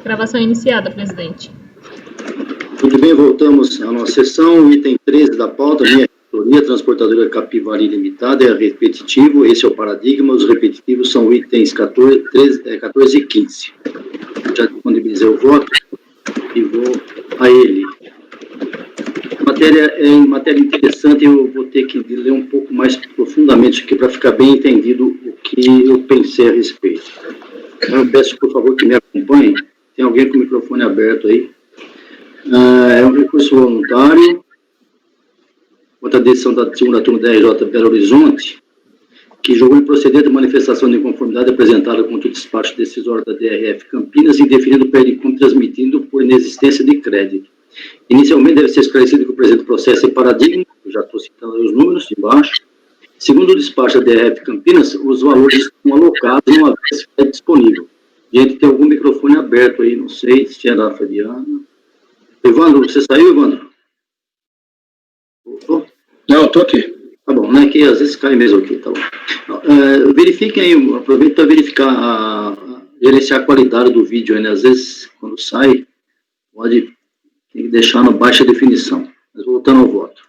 Gravação iniciada, presidente. Muito bem, voltamos à nossa sessão. Item 13 da pauta, minha relatoria, transportadora Capivari Limitada, é repetitivo, esse é o paradigma, os repetitivos são itens 14 e 15. Já disponibilizei o voto e vou a ele. Matéria interessante, eu vou ter que ler um pouco mais profundamente aqui para ficar bem entendido o que eu pensei a respeito. Eu peço, por favor, que me acompanhem. Tem alguém com o microfone aberto aí? É um recurso voluntário contra a decisão da segunda turma da RJ Belo Horizonte, que julgou improcedente a manifestação de inconformidade apresentada contra o despacho decisório da DRF Campinas, indefinindo o perdicom transmitindo por inexistência de crédito. Inicialmente, deve ser esclarecido que o presente processo é paradigma, eu já estou citando aí os números de baixo. Segundo o despacho da DRF Campinas, os valores estão alocados uma vez que é disponível. Gente, tem algum microfone aberto aí, não sei se era a Fabiana. Evandro, você saiu, Evandro? Voltou? Não, estou aqui. Tá bom, né? Que às vezes cai mesmo aqui, tá bom. Verifiquem aí, aproveita para verificar, gerenciar a qualidade do vídeo aí, né? Às vezes, quando sai, tem que deixar na baixa definição. Mas voltando ao voto.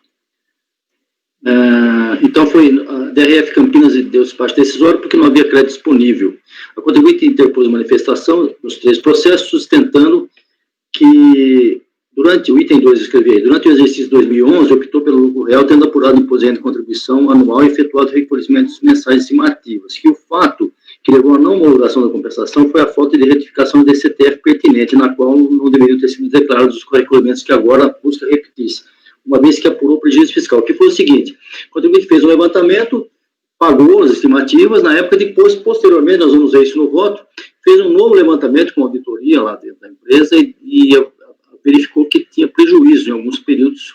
Então, a DRF Campinas deu despacho decisório porque não havia crédito disponível. A contribuinte interpôs manifestação nos 3 processos, sustentando que, durante o item 2, escrevi aí, durante o exercício 2011, optou pelo lucro real, tendo apurado imposto de contribuição anual e efetuado recolhimentos mensais estimativas, que o fato que levou à não homologação da compensação foi a falta de retificação da DCTF pertinente, na qual não deveriam ter sido declarados os recolhimentos que agora busca repetir-se, uma vez que apurou o prejuízo fiscal, que foi o seguinte: o contribuinte fez um levantamento, pagou as estimativas, na época, depois, posteriormente, nós vamos ver isso no voto, fez um novo levantamento com auditoria lá dentro da empresa e verificou que tinha prejuízo em alguns períodos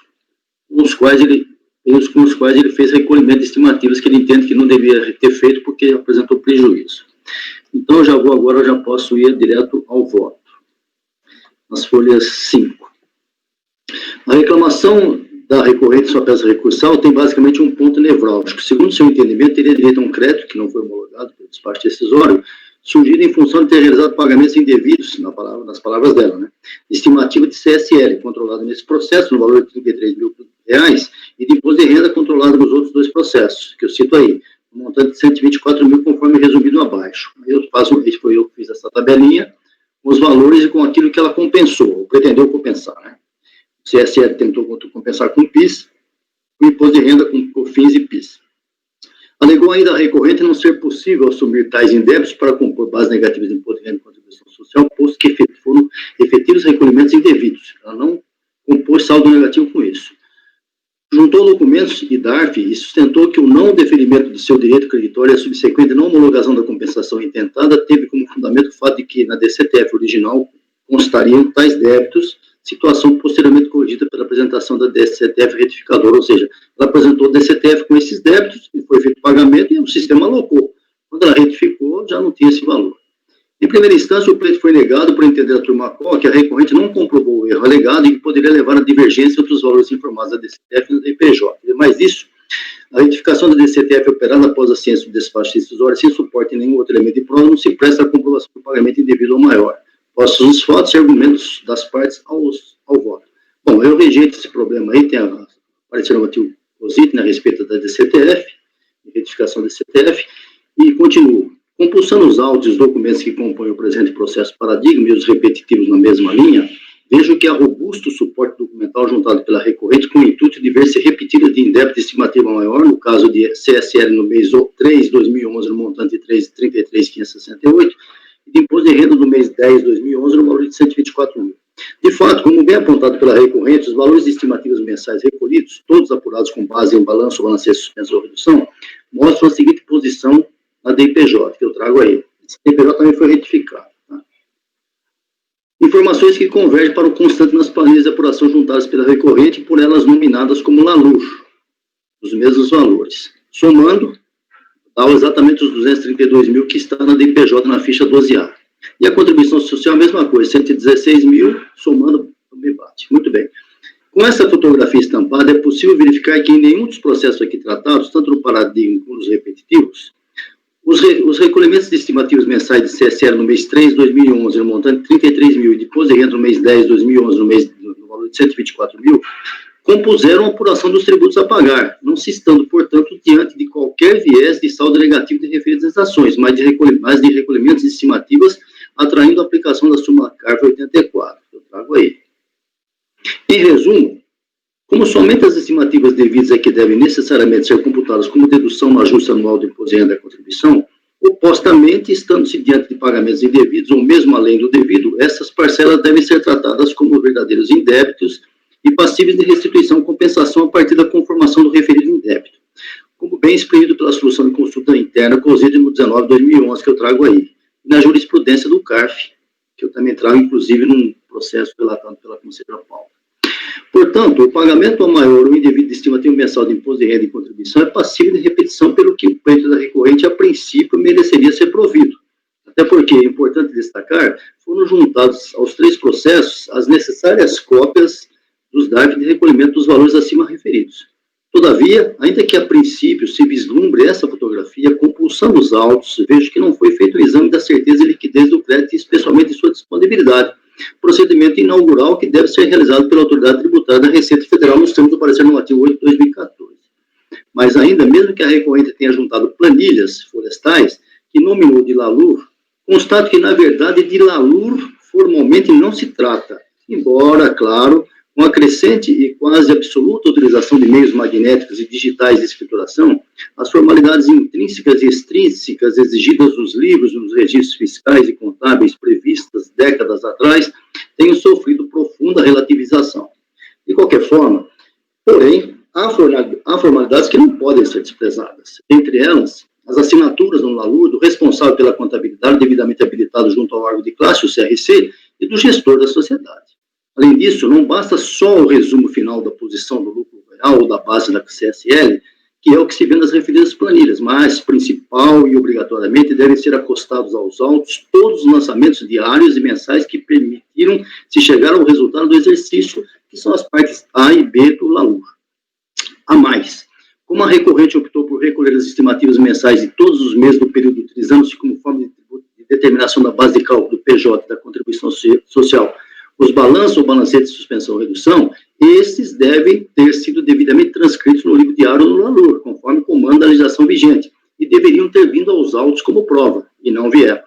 com os quais ele fez recolhimento de estimativas que ele entende que não devia ter feito porque apresentou prejuízo. Então, agora já posso ir direto ao voto. Nas folhas 5. A reclamação da recorrente sua peça recursal tem basicamente um ponto nevrálgico. Segundo seu entendimento, teria direito a um crédito que não foi homologado pelo despacho decisório, surgido em função de ter realizado pagamentos indevidos, nas palavras dela, né? Estimativa de CSL, controlada nesse processo, no valor de R$33 mil, e de imposto de renda controlado nos outros 2 processos, que eu cito aí, um montante de 124 mil, conforme resumido abaixo. Eu que fiz essa tabelinha, com os valores e com aquilo que ela compensou, ou pretendeu compensar, né? O CSL tentou compensar com PIS, o imposto de renda com COFINS e PIS. Alegou ainda a recorrente não ser possível assumir tais indébitos para compor bases negativas de imposto de renda e contribuição social, posto que foram efetivos recolhimentos indevidos. Ela não compôs saldo negativo com isso. Juntou documentos de DARF e sustentou que o não deferimento do seu direito creditório e a subsequente não homologação da compensação intentada teve como fundamento o fato de que na DCTF original constariam tais débitos, situação posteriormente corrigida pela apresentação da DCTF retificadora, ou seja, ela apresentou o DCTF com esses débitos, e foi feito pagamento e o sistema alocou. Quando ela retificou, já não tinha esse valor. Em primeira instância, o pleito foi negado por entender a turma qual que a recorrente não comprovou o erro alegado e que poderia levar a divergência entre os valores informados da DCTF e da DPJ. Mais isso, a retificação da DCTF operada após a ciência do despacho decisório sem suporte em nenhum outro elemento de prova não se presta à comprovação do pagamento indevido ou maior. Postos os fatos e argumentos das partes ao voto. Bom, eu rejeito esse problema aí, tem a parecer normativo positivo a respeito da DCTF, retificação da DCTF, e continuo. Compulsando os autos e os documentos que compõem o presente processo paradigma e os repetitivos na mesma linha, vejo que há robusto suporte documental juntado pela recorrente com o intuito de ver se repetida de indébito de estimativa maior, no caso de CSL no mês 3 de 2011, no montante de 33.568, e de imposto de renda do mês 10 de 2011, no valor de 124 mil. De fato, como bem apontado pela recorrente, os valores de estimativas mensais recolhidos, todos apurados com base em balanço, balancete, suspensão ou redução, mostram a seguinte posição na DPJ, que eu trago aí. Esse DPJ também foi retificado. Tá? Informações que convergem para o constante nas planilhas de apuração juntadas pela recorrente e por elas nominadas como LALUR, os mesmos valores. Somando, dá exatamente os 232 mil que está na DPJ na ficha 12A. E a contribuição social, a mesma coisa, 116 mil, somando, também bate. Muito bem. Com essa fotografia estampada, é possível verificar que em nenhum dos processos aqui tratados, tanto no paradigma como nos repetitivos, os recolhimentos de estimativas mensais de CSL no mês 3 de 2011, no montante de 33 mil, de imposto de renda no mês 10 de 2011, no valor de 124 mil, compuseram a apuração dos tributos a pagar, não se estando, portanto, diante de qualquer viés de saldo negativo de referidas ações, mas de recolhimentos e estimativas, atraindo a aplicação da súmula CARF 84, que eu trago aí. Em resumo, como somente as estimativas devidas é que devem necessariamente ser computadas como dedução no ajuste anual do imposto de renda da contribuição, opostamente, estando-se diante de pagamentos indevidos ou mesmo além do devido, essas parcelas devem ser tratadas como verdadeiros indébitos e passíveis de restituição ou compensação a partir da conformação do referido indébito, como bem exprimido pela solução de consulta interna cozida no 19/2011, que eu trago aí, e na jurisprudência do CARF, que eu também trago, inclusive, num processo relatado pela conselheira Paula. Portanto, o pagamento ao maior ou indevido estimativo mensal de imposto de renda e contribuição é passível de repetição pelo que o pleito da recorrente, a princípio, mereceria ser provido. Até porque, é importante destacar, foram juntados aos 3 processos as necessárias cópias dos DARF de recolhimento dos valores acima referidos. Todavia, ainda que a princípio se vislumbre essa fotografia, compulsando os autos, vejo que não foi feito o exame da certeza e liquidez do crédito, especialmente de sua disponibilidade, procedimento inaugural que deve ser realizado pela autoridade tributária da Receita Federal nos termos do parecer normativo 8 de 2014. Mas ainda, mesmo que a recorrente tenha juntado planilhas florestais, que nominou de LALUR, constato que, na verdade, de LALUR formalmente não se trata, embora, claro, com a crescente e quase absoluta utilização de meios magnéticos e digitais de escrituração, as formalidades intrínsecas e extrínsecas exigidas nos livros e nos registros fiscais e contábeis previstas décadas atrás tenham sofrido profunda relativização. De qualquer forma, porém, há formalidades que não podem ser desprezadas. Entre elas, as assinaturas no LALUR do responsável pela contabilidade devidamente habilitado junto ao órgão de classe, o CRC, e do gestor da sociedade. Além disso, não basta só o resumo final da posição do lucro real ou da base da CSL, que é o que se vê nas referidas planilhas, mas, principal e obrigatoriamente, devem ser acostados aos autos todos os lançamentos diários e mensais que permitiram se chegar ao resultado do exercício, que são as partes A e B do LALUR. A mais, como a recorrente optou por recolher as estimativas mensais de todos os meses do período, utilizando-se como forma de determinação da base de cálculo do PJ da contribuição social, os balanços ou balancetes de suspensão ou redução, esses devem ter sido devidamente transcritos no livro diário ou no LALUR, conforme comanda a legislação vigente, e deveriam ter vindo aos autos como prova, e não vieram.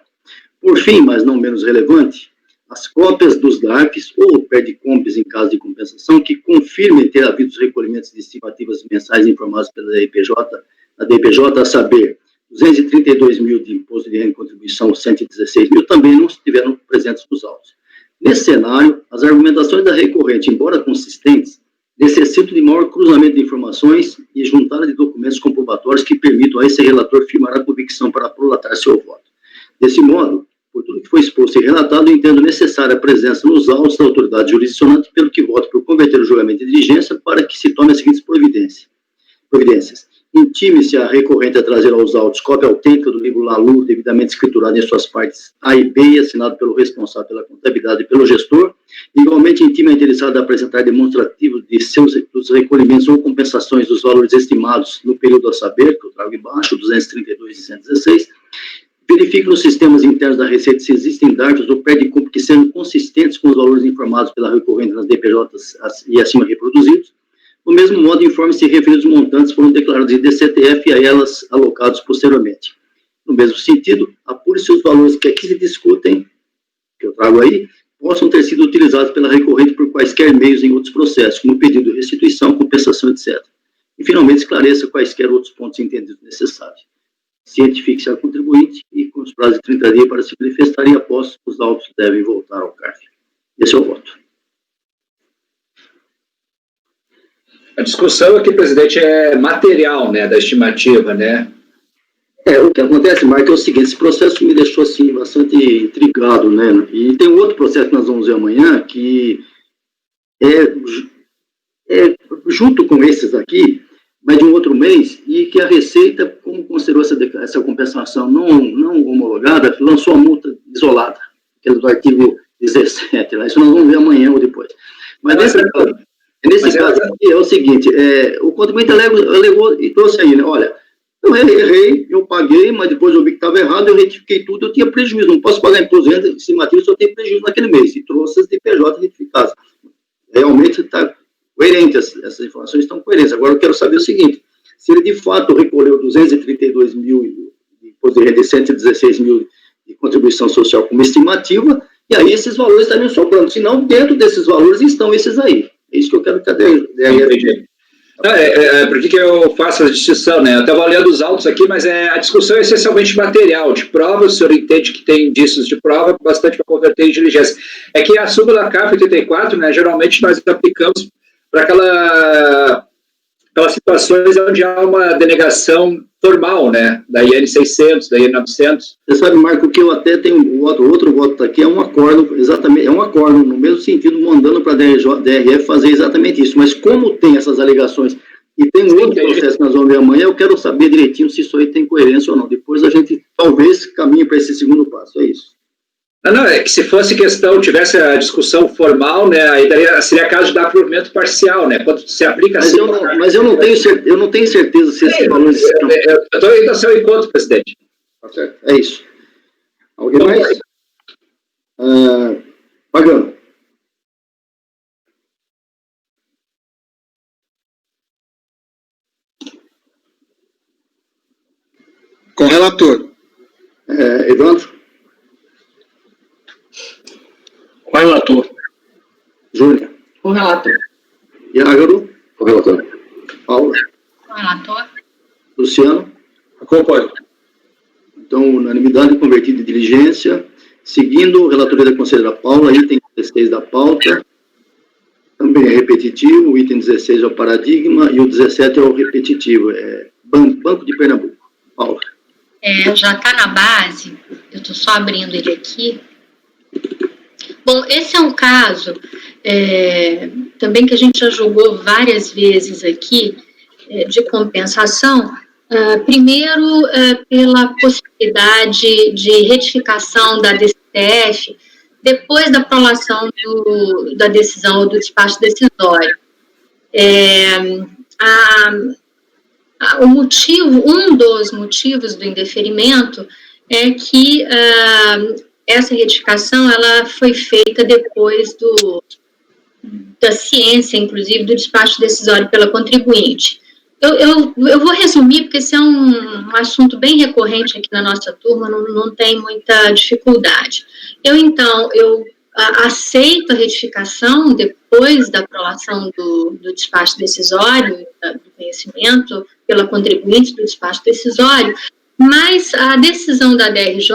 Por fim, mas não menos relevante, as cópias dos DARFs ou PERDICOMPs em caso de compensação que confirmem ter havido os recolhimentos de estimativas mensais informados pela DPJ, a saber, 232 mil de imposto de renda e contribuição, 116 mil, também não estiveram presentes nos autos. Nesse cenário, as argumentações da recorrente, embora consistentes, necessitam de maior cruzamento de informações e juntada de documentos comprobatórios que permitam a esse relator firmar a convicção para prolatar seu voto. Desse modo, por tudo que foi exposto e relatado, entendo necessária a presença nos autos da autoridade jurisdicionante, pelo que voto por converter o julgamento em diligência para que se tome as seguintes providências. Intime-se a recorrente a trazer aos autos cópia autêntica do livro LALUR, devidamente escriturado em suas partes A e B, e assinado pelo responsável pela contabilidade e pelo gestor. Igualmente, intime a interessada a apresentar demonstrativo dos recolhimentos ou compensações dos valores estimados no período a saber, que eu trago embaixo, 232 e 116. Verifique nos sistemas internos da Receita se existem DARFs ou PERDICOMP que sejam consistentes com os valores informados pela recorrente nas DPJs e acima reproduzidos. Do mesmo modo, informe se referidos montantes foram declarados em DCTF e a elas alocados posteriormente. No mesmo sentido, apure-se os valores que aqui se discutem, que eu trago aí, possam ter sido utilizados pela recorrente por quaisquer meios em outros processos, como pedido de restituição, compensação, etc. E, finalmente, esclareça quaisquer outros pontos entendidos necessários. Cientifique-se ao contribuinte e, com os prazos de 30 dias para se manifestar, e após os autos devem voltar ao CARF. Esse é o voto. A discussão aqui, presidente, é material, né, da estimativa, né? O que acontece, Marco, é o seguinte, esse processo me deixou, assim, bastante intrigado, né? E tem um outro processo que nós vamos ver amanhã, que é junto com esses aqui, mas de um outro mês, e que a Receita, como considerou essa compensação não homologada, lançou a multa isolada, que é do artigo 17, isso nós vamos ver amanhã ou depois. Mas nesse caso aqui é o seguinte, o contribuinte alegou e trouxe aí, né, olha, Eu errei, eu paguei, mas depois eu vi que estava errado, eu retifiquei tudo, eu tinha prejuízo. Não posso pagar imposto de renda estimativa se eu tenho prejuízo naquele mês. E trouxe as DPJ retificadas. Realmente está coerente, essas informações estão coerentes. Agora eu quero saber o seguinte, se ele de fato recolheu 232 mil de imposto de renda e 116 mil de contribuição social como estimativa, e aí esses valores estariam sobrando. Se não, dentro desses valores estão esses aí. É isso que eu quero que a DRF... Por que eu faço a distinção, né? Eu estava olhando os autos aqui, mas a discussão é essencialmente material, de prova. O senhor entende que tem indícios de prova, bastante para converter em diligência. É que a súmula CAF 84, né, geralmente nós aplicamos para aquelas situações onde há uma denegação formal, né, da IN 600, da IN 900. Você sabe, Marco, que eu até tenho um voto, outro voto aqui, é um acordo, exatamente, é um acordo no mesmo sentido, mandando para a DRF fazer exatamente isso, mas como tem essas alegações e tem um outro processo que nós vamos ver amanhã, eu quero saber direitinho se isso aí tem coerência ou não, depois a gente talvez caminhe para esse segundo passo, é isso. Não, é que se fosse questão, tivesse a discussão formal, né, aí seria caso de dar provimento parcial, né, quando se aplica mas, assim... mas eu não tenho certeza se esses valores... Eu estou indo ao seu encontro, presidente. Tá certo, é isso. Alguém mais? Pagano. Com o relator. Evandro? Com o relator. Júlia? Com o relator. Iágaro? Com o relator. Paula? Com o relator. Luciano? Acompanho. Então, unanimidade convertida em diligência. Seguindo, relatoria da conselheira Paula, item 16 da pauta. Também é repetitivo, o item 16 é o paradigma e o 17 é o repetitivo, Banco de Pernambuco. Paula. Já está na base, eu estou só abrindo ele aqui. Bom, esse é um caso também que a gente já julgou várias vezes aqui, de compensação, primeiro pela possibilidade de retificação da DCF depois da aprovação da decisão ou do despacho decisório. Um dos motivos do indeferimento é que essa retificação ela foi feita depois da ciência, inclusive, do despacho decisório pela contribuinte. Eu vou resumir, porque esse é um assunto bem recorrente aqui na nossa turma, não tem muita dificuldade. Então, eu aceito a retificação depois da aprovação do despacho decisório, do conhecimento pela contribuinte do despacho decisório, mas a decisão da DRJ,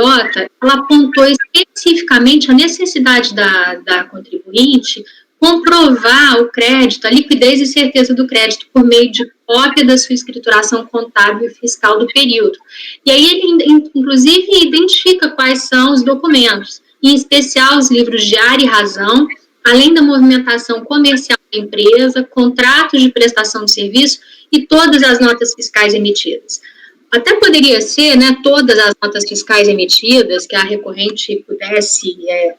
ela apontou especificamente a necessidade da contribuinte comprovar o crédito, a liquidez e certeza do crédito por meio de cópia da sua escrituração contábil e fiscal do período. E aí ele, inclusive, identifica quais são os documentos, em especial os livros de área e razão, além da movimentação comercial da empresa, contratos de prestação de serviço e todas as notas fiscais emitidas. Até poderia ser, né, todas as notas fiscais emitidas, que a recorrente pudesse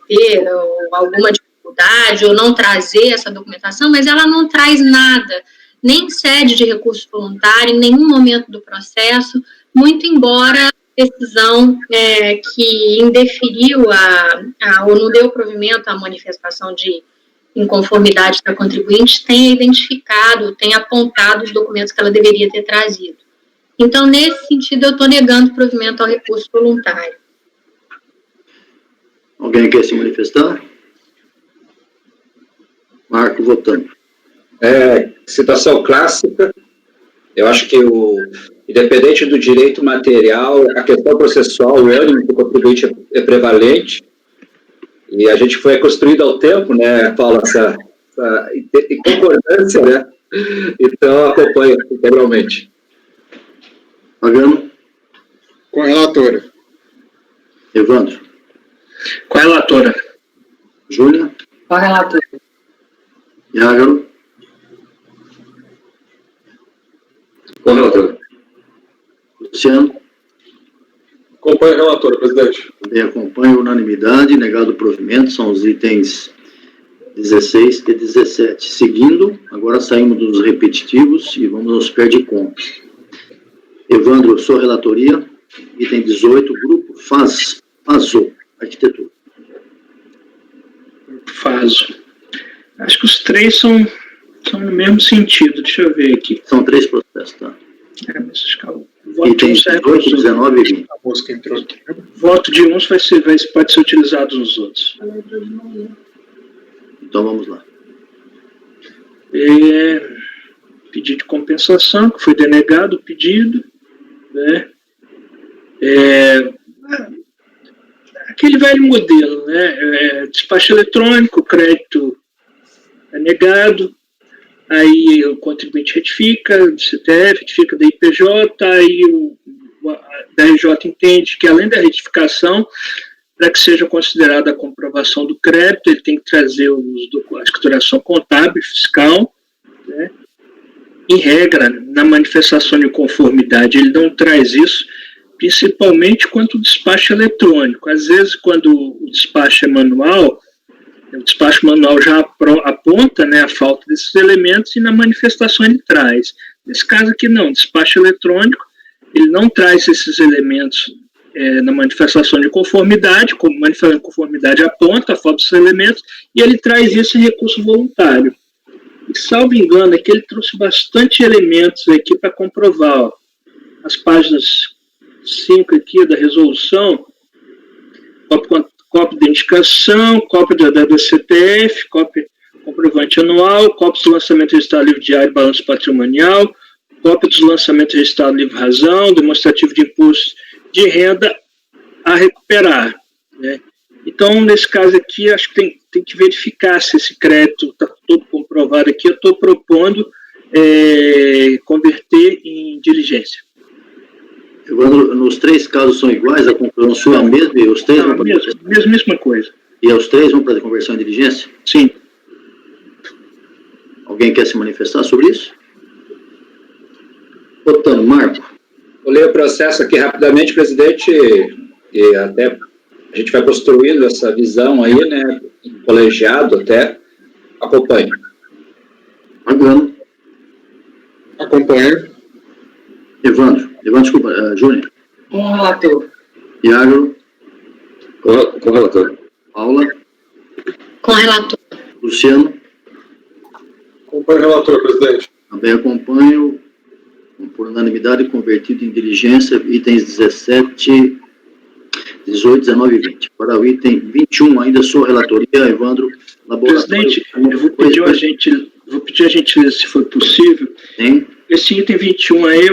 ter alguma dificuldade ou não trazer essa documentação, mas ela não traz nada, nem sede de recurso voluntário, em nenhum momento do processo, muito embora a decisão que indeferiu ou não deu provimento à manifestação de inconformidade da contribuinte tenha identificado, tenha apontado os documentos que ela deveria ter trazido. Então, nesse sentido, eu estou negando provimento ao recurso voluntário. Alguém quer se manifestar? Marco, votando. Situação clássica. Eu acho que, independente do direito material, a questão processual, o ânimo do contribuinte é prevalente. E a gente foi construído ao tempo, né, Paulo, essa concordância, né? Então, acompanho integralmente. Pagano? Com a relatora. Evandro? Com a relatora. Júlia? Com o relator. Iágaro? Com o relator. Luciano? Acompanho o relator, presidente. Também acompanho unanimidade, negado o provimento, são os itens 16 e 17. Seguindo, agora saímos dos repetitivos e vamos aos perde-contas. Evandro, sua relatoria. Item 18, grupo FASO, arquitetura. Faso. Acho que os três são no mesmo sentido. Deixa eu ver aqui. São 3 processos, tá? Mas acho que o voto Item 18, 19 e 20. A mosca entrou aqui. O voto de uns pode ser utilizado nos outros. Então vamos lá. Pedido de compensação, que foi denegado o pedido, né? Aquele velho modelo, né? Despacho eletrônico, crédito é negado, aí o contribuinte retifica do CTF, retifica da IPJ, aí a RJ entende que além da retificação, para que seja considerada a comprovação do crédito, ele tem que trazer a escrituração contábil e fiscal, né? Em regra, na manifestação de conformidade, ele não traz isso, principalmente quanto o despacho eletrônico. Às vezes, quando o despacho é manual, o despacho manual já aponta, né, a falta desses elementos e na manifestação ele traz. Nesse caso aqui não, o despacho eletrônico, ele não traz esses elementos na manifestação de conformidade, como manifestação de conformidade aponta a falta desses elementos, e ele traz isso em recurso voluntário. E, salvo engano, aqui ele trouxe bastante elementos aqui para comprovar. Ó. As páginas 5 aqui da resolução, cópia de indicação, cópia da CTF, cópia comprovante anual, cópia do lançamento registrado livre diário e balanço patrimonial, cópia dos lançamentos registrado livre razão, demonstrativo de imposto de renda a recuperar, né? Então, nesse caso aqui, acho que tem que verificar se esse crédito está todo comprovado aqui. Eu estou propondo converter em diligência. Evandro, nos 3 casos são iguais, a conclusão sua é a mesma e os 3 vão para mesma coisa. E os 3 vão para a conversão em diligência? Sim. Alguém quer se manifestar sobre isso? Votando, Marco. Vou ler o processo aqui rapidamente, presidente, e até a gente vai construindo essa visão aí, né, colegiado até. Acompanhe. Pagano. Acompanhe. Evandro, desculpa, Júnior. Com o relator. Iago. Com o relator. Paula. Com o relator. Luciano. Acompanhe o relator, presidente. Também acompanho, por unanimidade, convertido em diligência, itens 17, 18, 19 e 20. Para o item 21, ainda sou relatoria, Evandro, laboratório. Presidente, eu vou pedir a gentileza, se for possível. Sim. Esse item 21 aí,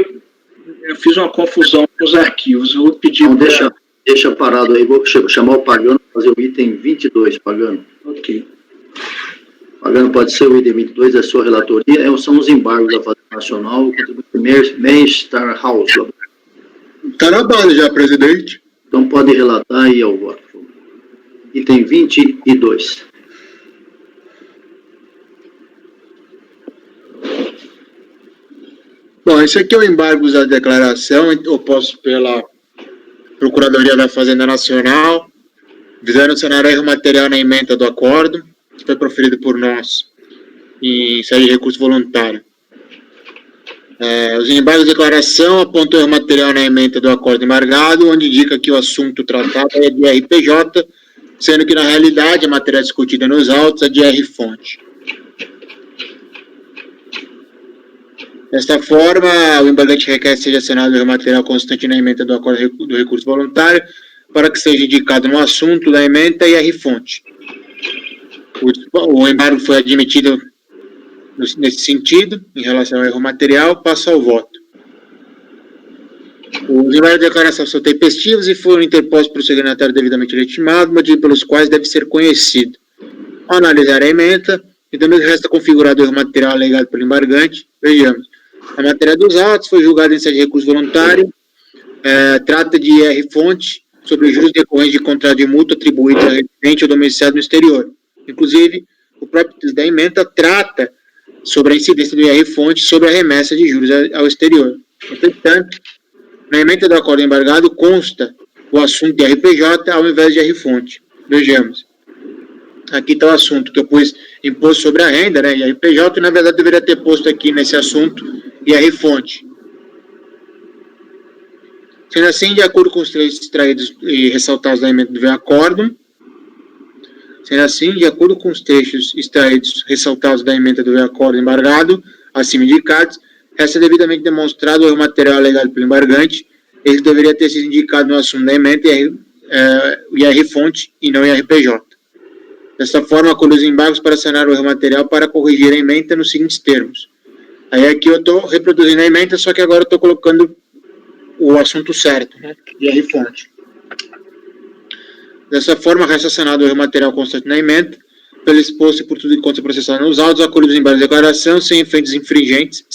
eu fiz uma confusão com os arquivos. Eu vou pedir... Então, deixa parado aí, vou chamar o Pagano para fazer o item 22, Pagano. Ok. Pagano pode ser o item 22, é sua relatoria, são os embargos da Fazenda Nacional, o contribuinte Meistar House. Está na base já, presidente. Então pode relatar e ao voto, por favor. Item 22. Bom, esse aqui é o embargo da declaração oposto pela Procuradoria da Fazenda Nacional, visando sanar erro material na ementa do acordo, que foi proferido por nós em sede de recurso voluntário. Os embargos de declaração apontam erro material na ementa do acordo embargado, onde indica que o assunto tratado é de RPJ, sendo que, na realidade, a matéria discutida nos autos é de R-fonte. Desta forma, o embargante requer que seja assinado o erro material constante na ementa do acordo do recurso voluntário, para que seja indicado no assunto da ementa e R-fonte. O embargo foi admitido nesse sentido, em relação ao erro material, passa ao voto. Os embargos de declaração são tempestivos e foram interpostos por signatário devidamente legitimado, motivo pelos quais deve ser conhecido. Ao analisar a ementa, e também resta configurado o erro material alegado pelo embargante, vejamos. A matéria dos autos foi julgada em sede de recurso voluntário, trata de R-fonte sobre juros decorrentes de contrato de mútuo atribuídos a residente ou domiciliado no exterior. Inclusive, o próprio texto da ementa trata sobre a incidência do IR-fonte sobre a remessa de juros ao exterior. Entretanto, na ementa do acordo embargado consta o assunto de RPJ ao invés de R-fonte. Vejamos. Aqui está o assunto que eu pus imposto sobre a renda, né, IRPJ, e na verdade deveria ter posto aqui nesse assunto IR-fonte. Sendo assim, de acordo com os trechos extraídos e ressaltados da emenda do V-Acórdão, sendo assim, de acordo com os trechos extraídos ressaltados da emenda do V-Acórdão embargado, acima indicados, resta devidamente demonstrado o erro material alegado pelo embargante, ele deveria ter sido indicado no assunto da emenda o IR-fonte e não o IRPJ. Dessa forma, acolho os embargos para sanar o erro material para corrigir a emenda nos seguintes termos. Aí aqui eu estou reproduzindo a emenda, só que agora eu estou colocando o assunto certo, né, de IR-fonte. Dessa forma, resta sanado o erro material constante na emenda, pelo exposto e por tudo enquanto processado nos autos, acolho os embargos de declaração sem efeitos infringentes,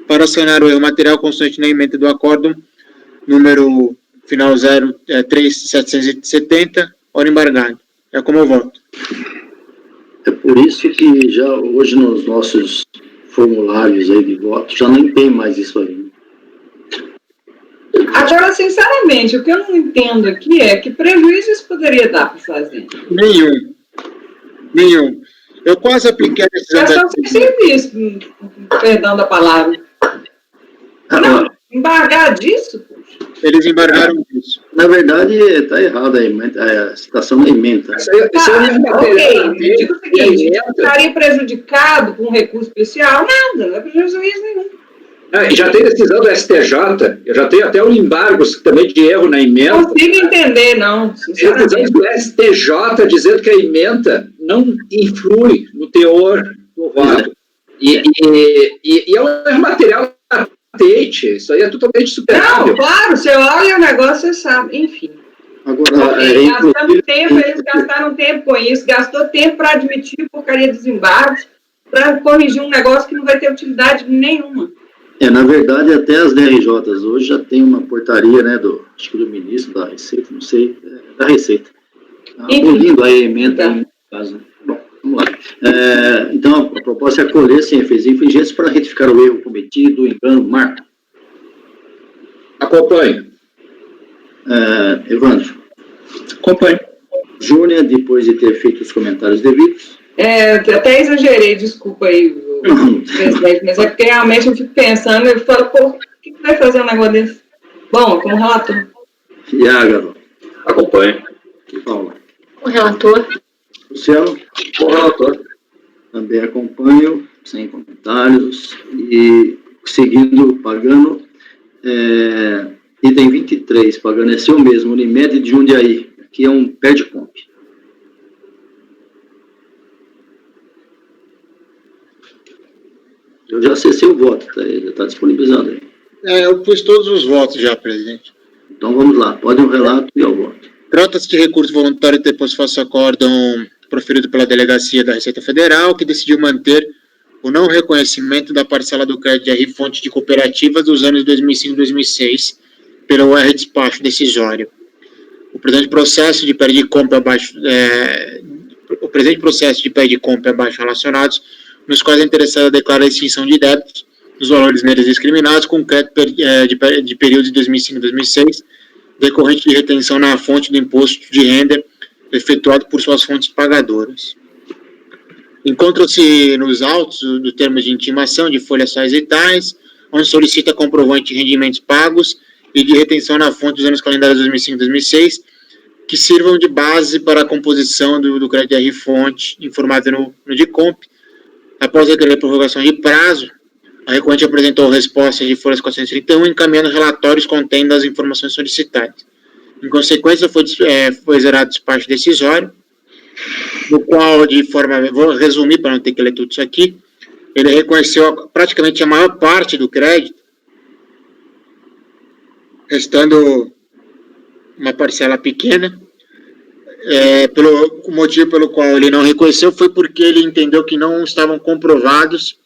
para sanar o erro material constante na emenda do acórdão, número final 03770, hora embargado. É como eu voto. É por isso que já hoje nos nossos formulários aí de voto já nem tem mais isso aí. Agora, sinceramente, o que eu não entendo aqui é que prejuízo isso poderia dar para fazer. Nenhum. Eu quase apliquei a decisão É só sem serviço, perdão da palavra. Não, embargar disso? Eles embargaram isso. Na verdade, está errada a citação da emenda. Ok, digo o seguinte, estaria prejudicado com um recurso especial? Nada, não é prejuízo nenhum. Já tem decisão do STJ, eu já tenho até um embargo também de erro na emenda. Não consigo entender, não. Tem decisão do STJ dizendo que a emenda não influi no teor do voto. E é um material latente, isso aí é totalmente superável. Não, claro, você olha o negócio, você sabe, enfim. Agora, Eles gastaram tempo com isso, gastou tempo para admitir porcaria dos embargos, para corrigir um negócio que não vai ter utilidade nenhuma. Na verdade, até as DRJs hoje já tem uma portaria, né, acho que do ministro da Receita, não sei, da Receita. Abolindo a emenda, no caso. Bom, vamos lá. Então, a proposta é acolher sem efeitos infringentes para retificar o erro cometido, o engano. Marco. Acompanho. Evandro. Acompanho. Júnior, depois de ter feito os comentários devidos. Até exagerei, desculpa aí, presidente, mas é porque realmente eu fico pensando, eu falo, pô, o que vai fazer um negócio desse? Bom, como relator. Iago. Acompanho. E Paula. O relator. Luciano. Com relator. Também acompanho, sem comentários. E seguindo, pagando, item 23, pagando é seu mesmo, Unimed de Jundiaí, que é um perde-comp. Eu já acessei o voto, já está disponibilizado aí. Eu pus todos os votos já, presidente. Então vamos lá, pode um relato e ao voto. Trata-se de recurso voluntário interposto face acórdão proferido pela Delegacia da Receita Federal, que decidiu manter o não reconhecimento da parcela do crédito de RI-fonte de cooperativas dos anos 2005 e 2006 pelo despacho decisório. O presente processo de pé de compra abaixo relacionados, nos quais a interessada declara a extinção de débitos dos valores neles discriminados com crédito de período de 2005 e 2006, decorrente de retenção na fonte do imposto de renda efetuado por suas fontes pagadoras. Encontram-se nos autos do termo de intimação de folhas tais e tais, onde solicita comprovante de rendimentos pagos e de retenção na fonte dos anos calendários 2005 e 2006, que sirvam de base para a composição do crédito de RI-fonte informado no DICOMP. Após requerer prorrogação de prazo, a recorrente apresentou respostas de folhas 431, encaminhando relatórios contendo as informações solicitadas. Em consequência, foi zerado o despacho decisório, no qual, vou resumir para não ter que ler tudo isso aqui, ele reconheceu praticamente a maior parte do crédito, restando uma parcela pequena. O motivo pelo qual ele não reconheceu foi porque ele entendeu que não estavam comprovados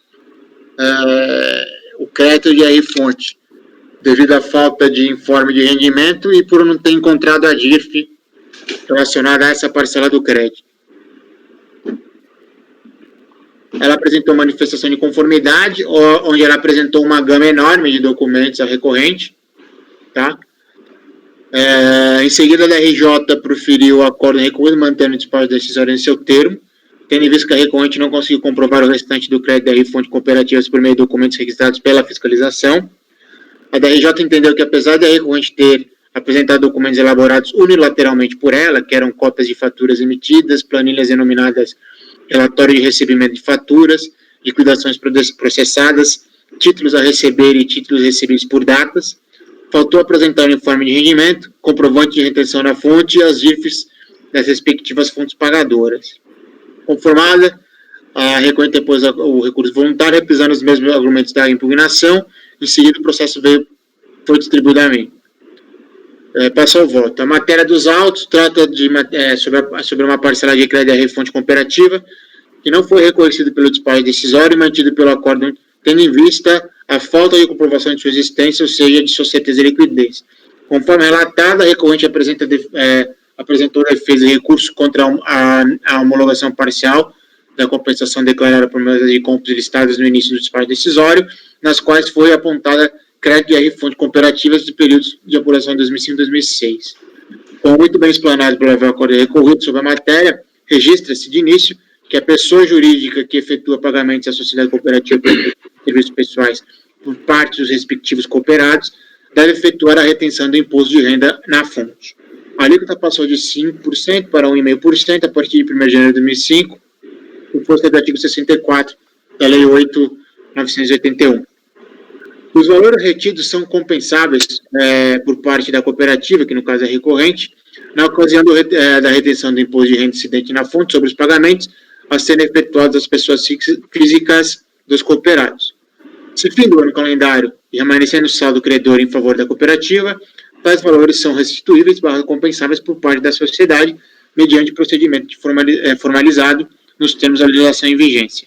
o crédito de RI-fonte, devido à falta de informe de rendimento e por não ter encontrado a DIRF relacionada a essa parcela do crédito. Ela apresentou manifestação de conformidade, onde ela apresentou uma gama enorme de documentos à recorrente, tá? Em seguida, a DRJ proferiu o acordo recorrido, mantendo o despacho decisório em seu termo, tendo em vista que a recorrente não conseguiu comprovar o restante do crédito da RI-fonte cooperativas por meio de documentos registrados pela fiscalização. A DRJ entendeu que, apesar da recorrente ter apresentado documentos elaborados unilateralmente por ela, que eram cópias de faturas emitidas, planilhas denominadas relatório de recebimento de faturas, liquidações processadas, títulos a receber e títulos recebidos por datas, faltou apresentar o informe de rendimento, comprovante de retenção na fonte e as IFs das respectivas fontes pagadoras. Conformada, a recorrente depôs o recurso voluntário, repisando os mesmos argumentos da impugnação. Em seguida, o processo foi distribuído a mim. Passou ao voto. A matéria dos autos trata sobre uma parcela de crédito à fonte cooperativa que não foi reconhecido pelo despacho decisório e mantido pelo acórdão, tendo em vista a falta de comprovação de sua existência, ou seja, de sua certeza e liquidez. Conforme relatado, a recorrente apresentou defesa de recurso contra a homologação parcial da compensação declarada por meio de compras listadas no início do despacho decisório, nas quais foi apontada crédito e fonte cooperativas de períodos de apuração de 2005 e 2006. Como muito bem explanado pelo acórdão recorrido sobre a matéria, registra-se de início que a pessoa jurídica que efetua pagamentos à sociedade cooperativa de serviços pessoais por parte dos respectivos cooperados deve efetuar a retenção do imposto de renda na fonte. A alíquota passou de 5% para 1,5% a partir de 1º de janeiro de 2005, o posto do artigo 64 da Lei 8.981. Os valores retidos são compensáveis por parte da cooperativa, que no caso é recorrente, na ocasião da retenção do imposto de renda incidente na fonte sobre os pagamentos a serem efetuados às pessoas físicas dos cooperados. Se fim do ano calendário e remanescendo saldo credor em favor da cooperativa, tais valores são restituíveis / compensáveis por parte da sociedade mediante procedimento formalizado nos termos da legislação em vigência.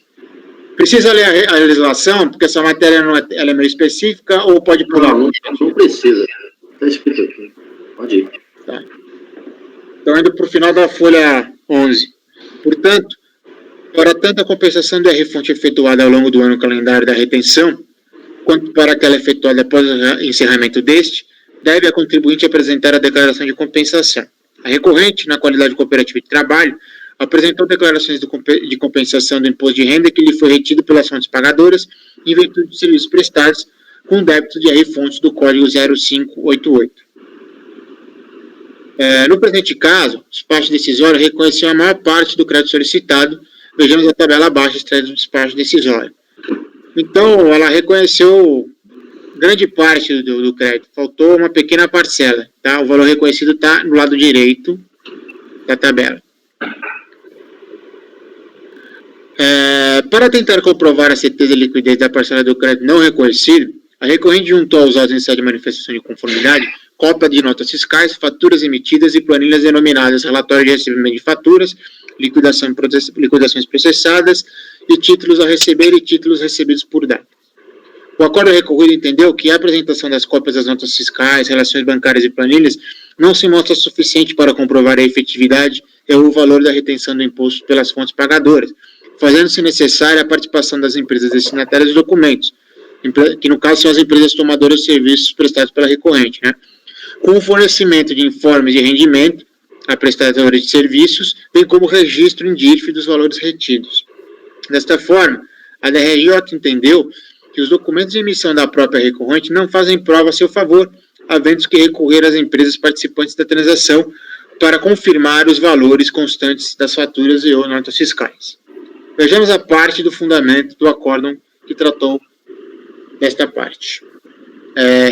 Precisa ler a legislação, porque essa matéria ela é meio específica, ou pode provar? Não precisa. Está escrito aqui. Pode ir. Tá. Então, indo para o final da folha 11. Portanto, para tanto a compensação do R-fonte efetuada ao longo do ano calendário da retenção, quanto para aquela efetuada após o encerramento deste, deve a contribuinte apresentar a declaração de compensação. A recorrente, na qualidade de cooperativa de trabalho, apresentou declarações de compensação do imposto de renda que lhe foi retido pelas fontes pagadoras em virtude de serviços prestados com débito de R-fontes do Código 0588. No presente caso, o despacho decisório reconheceu a maior parte do crédito solicitado. Vejamos a tabela abaixo extraída do despacho decisório. Então, ela reconheceu grande parte do crédito, faltou uma pequena parcela. Tá? O valor reconhecido está no lado direito da tabela. Para tentar comprovar a certeza e liquidez da parcela do crédito não reconhecido, a recorrente juntou aos autos em sede de manifestação de conformidade cópia de notas fiscais, faturas emitidas e planilhas denominadas relatório de recebimento de faturas, liquidações processadas e títulos a receber e títulos recebidos por data. O acórdão recorrido entendeu que a apresentação das cópias das notas fiscais, relações bancárias e planilhas não se mostra suficiente para comprovar a efetividade e o valor da retenção do imposto pelas fontes pagadoras, fazendo-se necessária a participação das empresas destinatárias dos documentos, que no caso são as empresas tomadoras de serviços prestados pela recorrente, com o fornecimento de informes de rendimento a prestadores de serviços, bem como registro em DIRF dos valores retidos. Desta forma, a DRJ entendeu que os documentos de emissão da própria recorrente não fazem prova a seu favor, havendo que recorrer às empresas participantes da transação para confirmar os valores constantes das faturas e ou notas fiscais. Vejamos a parte do fundamento do acórdão que tratou desta parte.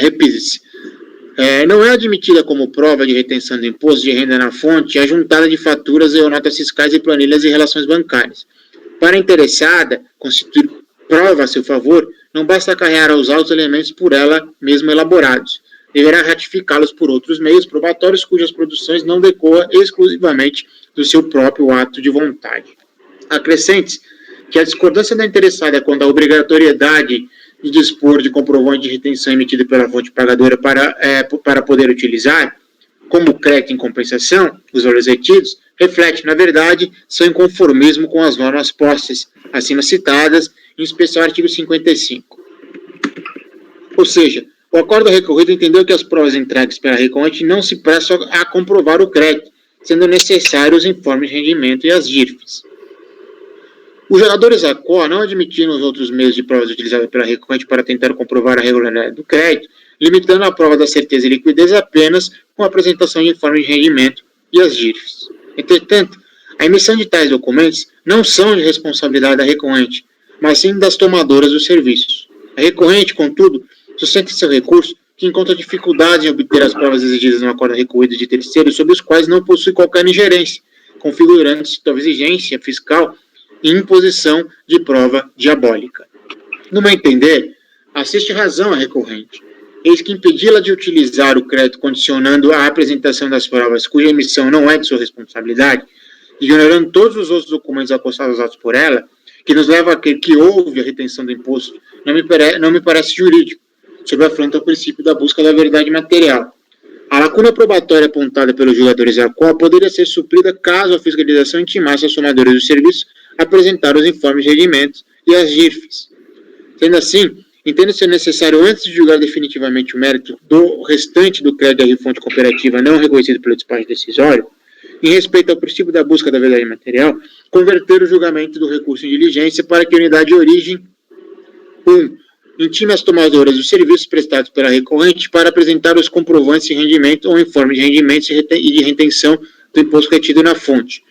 Repise-se. Não é admitida como prova de retenção do imposto de renda na fonte a juntada de faturas e ou notas fiscais e planilhas e relações bancárias. Para a interessada constituir prova a seu favor, não basta acarrear aos autos elementos por ela mesma elaborados. Deverá ratificá-los por outros meios probatórios cujas produções não decorram exclusivamente do seu próprio ato de vontade. Acrescente que a discordância da interessada quanto à obrigatoriedade de dispor de comprovante de retenção emitido pela fonte pagadora para poder utilizar, como crédito em compensação, os valores retidos, reflete, na verdade, seu inconformismo com as normas postas, acima citadas, em especial o artigo 55. Ou seja, o acórdão recorrido entendeu que as provas entregues pela recorrente não se prestam a comprovar o crédito, sendo necessários os informes de rendimento e as DIRFs. Os jogadores ACO não admitiram os outros meios de provas utilizados pela recorrente para tentar comprovar a regularidade do crédito, limitando a prova da certeza e liquidez apenas com a apresentação de informe de rendimento e as GIFs. Entretanto, a emissão de tais documentos não são de responsabilidade da recorrente, mas sim das tomadoras dos serviços. A recorrente, contudo, sustenta em seu recurso que encontra dificuldade em obter as provas exigidas no acordo recorrido de terceiros sobre os quais não possui qualquer ingerência, configurando-se tal exigência fiscal e imposição de prova diabólica. No meu entender, assiste razão a recorrente, eis que impedi-la de utilizar o crédito condicionando a apresentação das provas cuja emissão não é de sua responsabilidade, ignorando todos os outros documentos acostados aos autos por ela, que nos leva a crer que houve a retenção do imposto, não me parece jurídico, sob afronta ao princípio da busca da verdade material. A lacuna probatória apontada pelos julgadores a qual poderia ser suprida caso a fiscalização intimasse aos tomadores do serviço a apresentar os informes de rendimentos e as GIFs. Sendo assim, entendo ser necessário, antes de julgar definitivamente o mérito do restante do crédito da fonte cooperativa não reconhecido pelo despacho decisório, em respeito ao princípio da busca da verdade material, converter o julgamento do recurso em diligência para que a unidade de origem 1. Intime as tomadoras dos serviços prestados pela recorrente para apresentar os comprovantes de rendimento ou informe de rendimentos e de retenção do imposto retido na fonte.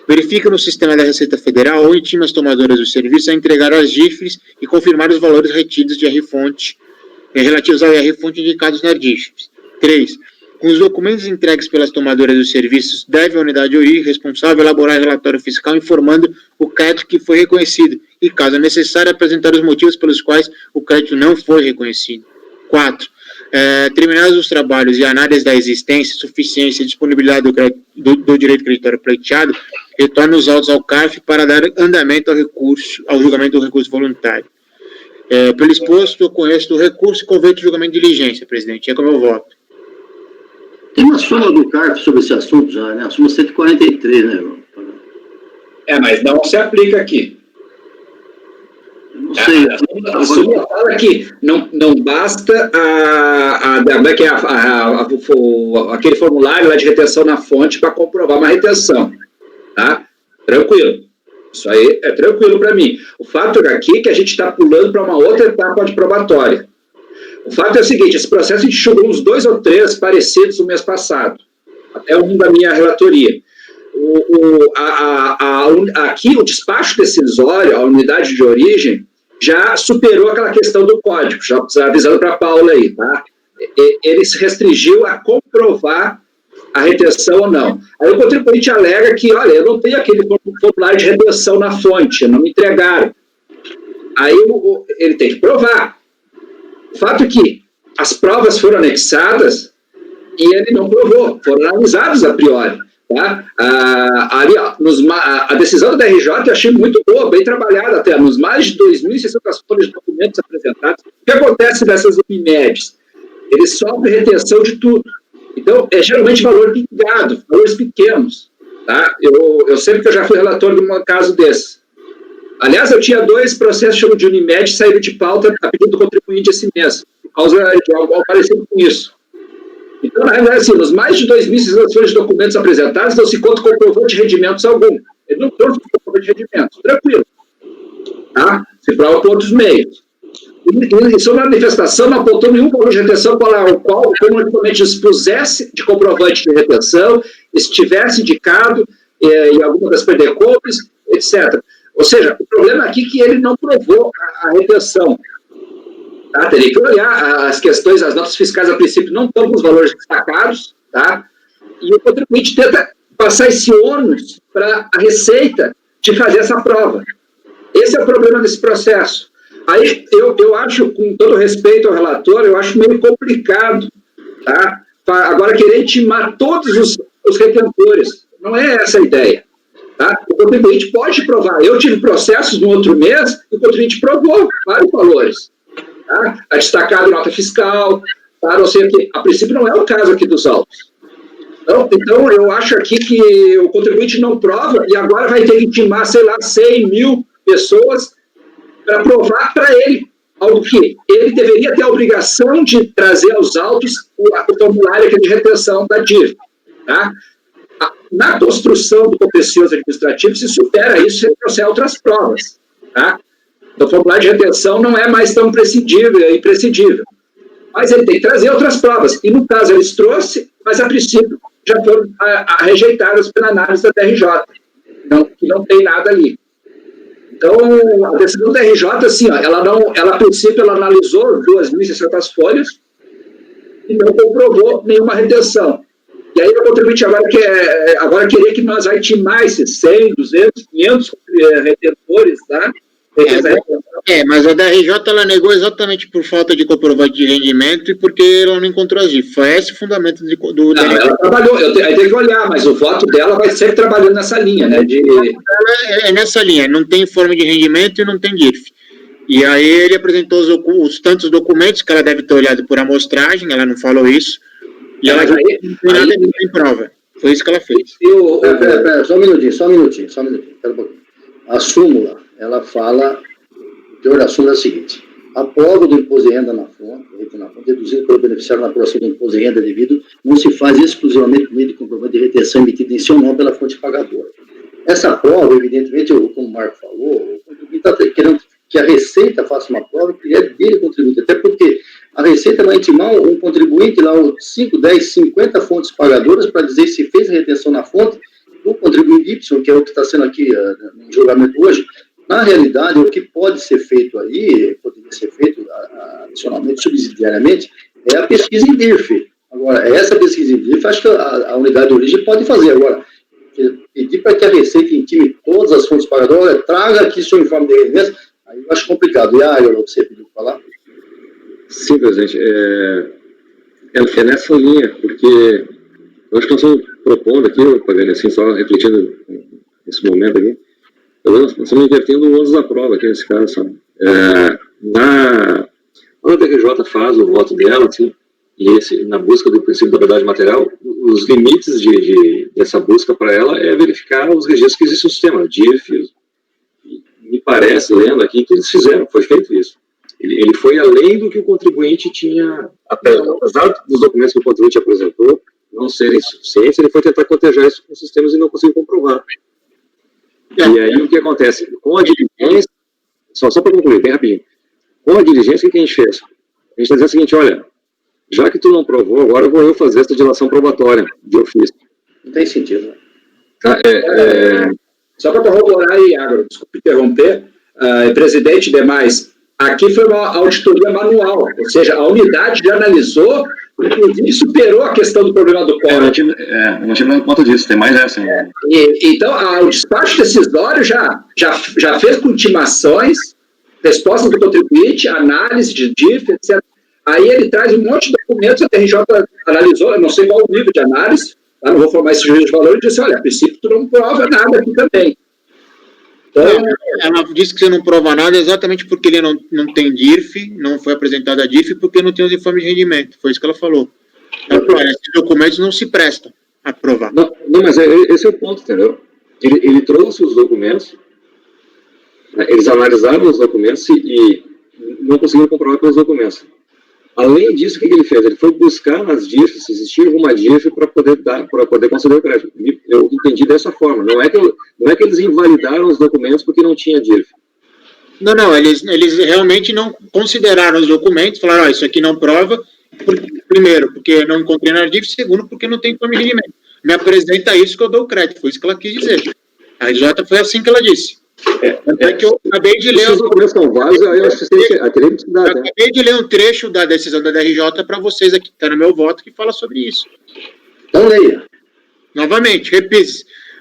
Verifique no sistema da Receita Federal ou intime as tomadoras dos serviços a entregar as GIFs e confirmar os valores retidos de R-fonte, relativos ao R-fonte indicados nas GIFs. 3. Com os documentos entregues pelas tomadoras dos serviços, deve a unidade de origem responsável elaborar relatório fiscal informando o crédito que foi reconhecido e, caso necessário, apresentar os motivos pelos quais o crédito não foi reconhecido. 4. Terminados os trabalhos e análise da existência, suficiência e disponibilidade do direito creditório pleiteado, retorna os autos ao CARF para dar andamento ao julgamento do recurso voluntário. Pelo exposto, eu conheço do recurso e converto o julgamento de diligência, presidente. É como eu voto. Tem uma súmula do CARF sobre esse assunto já, né? A súmula 143, né, João? Mas não se aplica aqui. Eu não sei. A súmula fala que não basta aquele formulário lá de retenção na fonte para comprovar uma retenção. Tá? Tranquilo. Isso aí é tranquilo para mim. O fato aqui é que a gente está pulando para uma outra etapa de probatória. O fato é o seguinte, esse processo a gente julgou uns 2 ou 3 parecidos no mês passado, até um da minha relatoria. Aqui o despacho decisório, a unidade de origem, já superou aquela questão do código, já avisando para a Paula aí, tá? Ele se restringiu a comprovar a retenção ou não. Aí o contribuinte alega que, olha, eu não tenho aquele formulário de retenção na fonte, não me entregaram. Aí ele tem que provar. O fato é que as provas foram anexadas e ele não provou, foram analisadas a priori. Tá? A decisão do DRJ eu achei muito boa, bem trabalhada até, nos mais de 2.600 folhas de documentos apresentados. O que acontece nessas Unimedes? Eles sofrem retenção de tudo. Então, é geralmente valor pingado, valores pequenos. Tá? Eu sempre que eu já fui relator de um caso desse. Aliás, eu tinha 2 processos de Unimed que saíram de pauta a pedido do contribuinte esse mês, por causa de algo parecido com isso. Então, na realidade, assim, nos mais de 2.600 folhas de documentos apresentados, não se conta comprovante de rendimentos algum. Ele não trouxe comprovante de rendimentos. Tranquilo. Tá? Se prova por outros meios. E sobre a manifestação, não apontou nenhum valor de retenção para o qual o comunicamente dispusesse de comprovante de retenção, estivesse indicado em alguma das pedecopes, etc. Ou seja, o problema aqui é que ele não provou a retenção. Tá? Teria que olhar as questões, as notas fiscais, a princípio, não estão com os valores destacados, tá? E o contribuinte tenta passar esse ônus para a Receita de fazer essa prova. Esse é o problema desse processo. Aí, eu acho, com todo respeito ao relator, eu acho meio complicado, tá? Agora, querer intimar todos os retentores. Não é essa a ideia. Tá? O contribuinte pode provar. Eu tive processos no outro mês e o contribuinte provou vários valores. Tá? Está destacado nota fiscal, tá? Não sei o quê. A princípio não é o caso aqui dos autos. Então, eu acho aqui que o contribuinte não prova e agora vai ter que intimar, sei lá, 100 mil pessoas para provar para ele algo que ele deveria ter a obrigação de trazer aos autos o formulário de retenção da dívida. Tá? Na construção do contencioso administrativo, se supera isso, se trouxer outras provas. Tá? Então, o formulário de retenção não é mais tão imprescindível. mas ele tem que trazer outras provas. E, no caso, eles trouxeram, mas, a princípio, já foram rejeitadas pela análise da DRJ, que não tem nada ali. Então, a decisão da DRJ, assim, ó, ela, a princípio, ela analisou 2.600 folhas e não comprovou nenhuma retenção. E aí, o contribuinte agora queria que nós artimasse 100, 200, 500 retentores, tá? Mas a DRJ ela negou exatamente por falta de comprovante de rendimento e porque ela não encontrou as GIF. Foi esse o fundamento do não, ela trabalhou, aí tem que olhar, mas o voto dela vai sempre trabalhando nessa linha, né? É nessa linha, não tem informe de rendimento e não tem GIF. E aí ele apresentou os tantos documentos que ela deve ter olhado por amostragem, ela não falou isso, e ela não tem nada em prova. Foi isso que ela fez. Pera, só um minutinho. Pera um pouquinho. A súmula, ela fala, o teor da súmula é o seguinte: a prova do imposto de renda na fonte, deduzido pelo beneficiário na aprovação do imposto de renda devido, não se faz exclusivamente por meio de comprovante de retenção emitido em seu nome pela fonte pagadora. Essa prova, evidentemente, como o Marco falou, o contribuinte está querendo que a Receita faça uma prova que é dele contribuinte, até porque a Receita vai intimar um contribuinte lá, 5, 10, 50 fontes pagadoras para dizer se fez a retenção na fonte. O contribuinte Y, que é o que está sendo aqui em julgamento hoje, na realidade, o que pode ser feito aí, poderia ser feito adicionalmente, subsidiariamente, é a pesquisa em DIRF. Agora, essa pesquisa em DIRF, acho que a unidade de origem pode fazer. Agora, pedir para que a Receita intime todas as fontes pagadoras, olha, traga aqui seu informe de rendimento, aí eu acho complicado. E você pediu para falar? Sim, presidente. É nessa linha, porque eu acho que nós estamos propondo aqui, Pagani, assim, só refletindo nesse momento aqui, nós estamos invertendo o ônus da prova aqui nesse caso, sabe? Quando a DRJ faz o voto dela, assim, e na busca do princípio da verdade material, os limites dessa busca para ela é verificar os registros que existem no sistema, DIRF. Me parece, lendo aqui, que eles fizeram, foi feito isso. Ele foi além do que o contribuinte tinha, apesar dos documentos que o contribuinte apresentou não serem suficientes, ele foi tentar cotejar isso com os sistemas e não conseguiu comprovar. E aí o que acontece? Com a diligência, só para concluir, bem rapidinho, com a diligência, o que a gente fez? A gente está dizendo o seguinte: olha, já que tu não provou, agora vou eu fazer essa dilação probatória de ofício. Não tem sentido, né? Tá, só para corroborar aí, Agro, desculpe interromper, presidente e demais, aqui foi uma auditoria manual, ou seja, a unidade já analisou, inclusive superou a questão do problema do código. Eu não tive dado conta disso, tem mais essa. Então, o despacho decisório já fez com intimações, resposta do contribuinte, análise de DIF, etc. Aí ele traz um monte de documentos, a TRJ analisou, eu não sei qual o nível de análise, tá? Não vou formar esse juízo de valor, e disse: olha, a princípio tu não prova nada aqui também. Então, ela disse que você não prova nada exatamente porque ele não tem DIRF, não foi apresentado a DIRF, porque não tem os informes de rendimento. Foi isso que ela falou. Esses documentos não se prestam a provar. Não, mas esse é o ponto, entendeu? Ele trouxe os documentos, eles analisaram os documentos e não conseguiram comprovar pelos documentos. Além disso, o que ele fez? Ele foi buscar nas DIRFs, se existia alguma DIRF para poder conceder o crédito. Eu entendi dessa forma. Não é que eles invalidaram os documentos porque não tinha DIRF. Não, eles realmente não consideraram os documentos, falaram: isso aqui não prova, primeiro, porque não encontrei na DIRF, segundo, porque não tem informe de rendimento. Me apresenta isso que eu dou o crédito, foi isso que ela quis dizer. A RJ foi assim que ela disse. Que eu acabei de ler. Os documentos são válidos, aí eu acho que acabei de ler um trecho da decisão da DRJ para vocês aqui, que está no meu voto, que fala sobre isso. Então leia. Novamente, repito: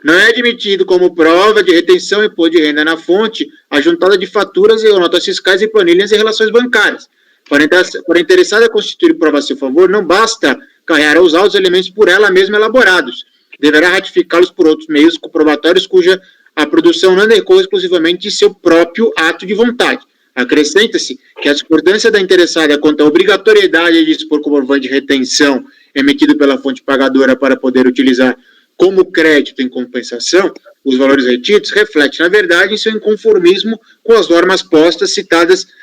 não é admitido como prova de retenção e imposto de renda na fonte a juntada de faturas e notas fiscais e planilhas e relações bancárias. Para a interessada constituir prova a seu favor, não basta carregar ou usar os elementos por ela mesma elaborados. Deverá ratificá-los por outros meios comprobatórios cuja a produção não decorre exclusivamente de seu próprio ato de vontade. Acrescenta-se que a discordância da interessada quanto à obrigatoriedade de dispor comprovante de retenção emitido pela fonte pagadora para poder utilizar como crédito em compensação os valores retidos reflete, na verdade, em seu inconformismo com as normas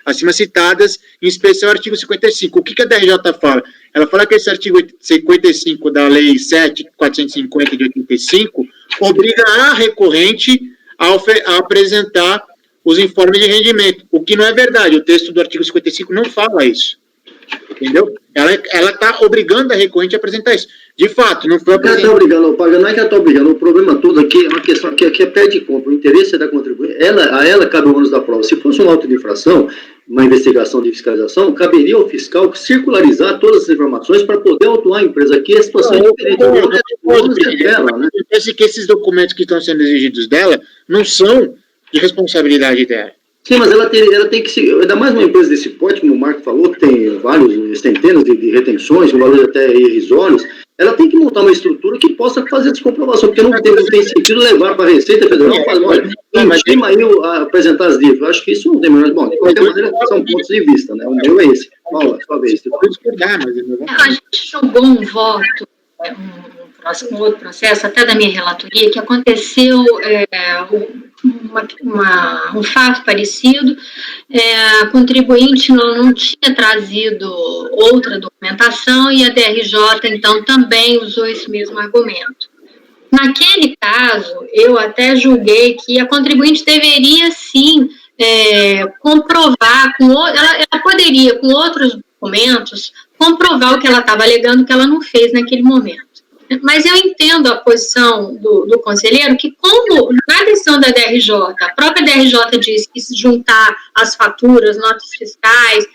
acima citadas, em especial o artigo 55. O que a DRJ fala? Ela fala que esse artigo 55 da Lei 7.450 de 85 obriga a recorrente a apresentar os informes de rendimento, o que não é verdade. O texto do artigo 55 não fala isso. Entendeu? Ela está obrigando a recorrente a apresentar isso. De fato, não foi Ela está obrigando a pagar, não é que ela está obrigando, o problema todo aqui é uma questão que é perde compra, o interesse é da contribuinte, a ela cabe o ônus da prova. Se fosse uma auto de infração, uma investigação de fiscalização, caberia ao fiscal circularizar todas as informações para poder autuar a empresa. Aqui a situação é diferente. Acontece que esses documentos que estão sendo exigidos dela não são de responsabilidade dela. Sim, mas ela tem que se... Ainda mais uma empresa desse porte, como o Marco falou, que tem centenas de retenções, valores até irrisórios, ela tem que montar uma estrutura que possa fazer essa comprovação, porque não tem sentido levar para a Receita Federal e falar, olha, estima aí apresentar as dívidas. Eu acho que isso não tem melhor... Bom, de qualquer maneira, são pontos de vista, né? O meu é esse. Paula, sua vez. A gente julgou um voto, um outro processo, até da minha relatoria, que aconteceu um fato parecido, a contribuinte não tinha trazido outra documentação e a DRJ, então, também usou esse mesmo argumento. Naquele caso, eu até julguei que a contribuinte deveria, sim, comprovar, ela poderia, com outros documentos, comprovar o que ela estava alegando que ela não fez naquele momento. Mas eu entendo a posição do conselheiro que, como na decisão da DRJ, a própria DRJ diz que se juntar as faturas, notas fiscais,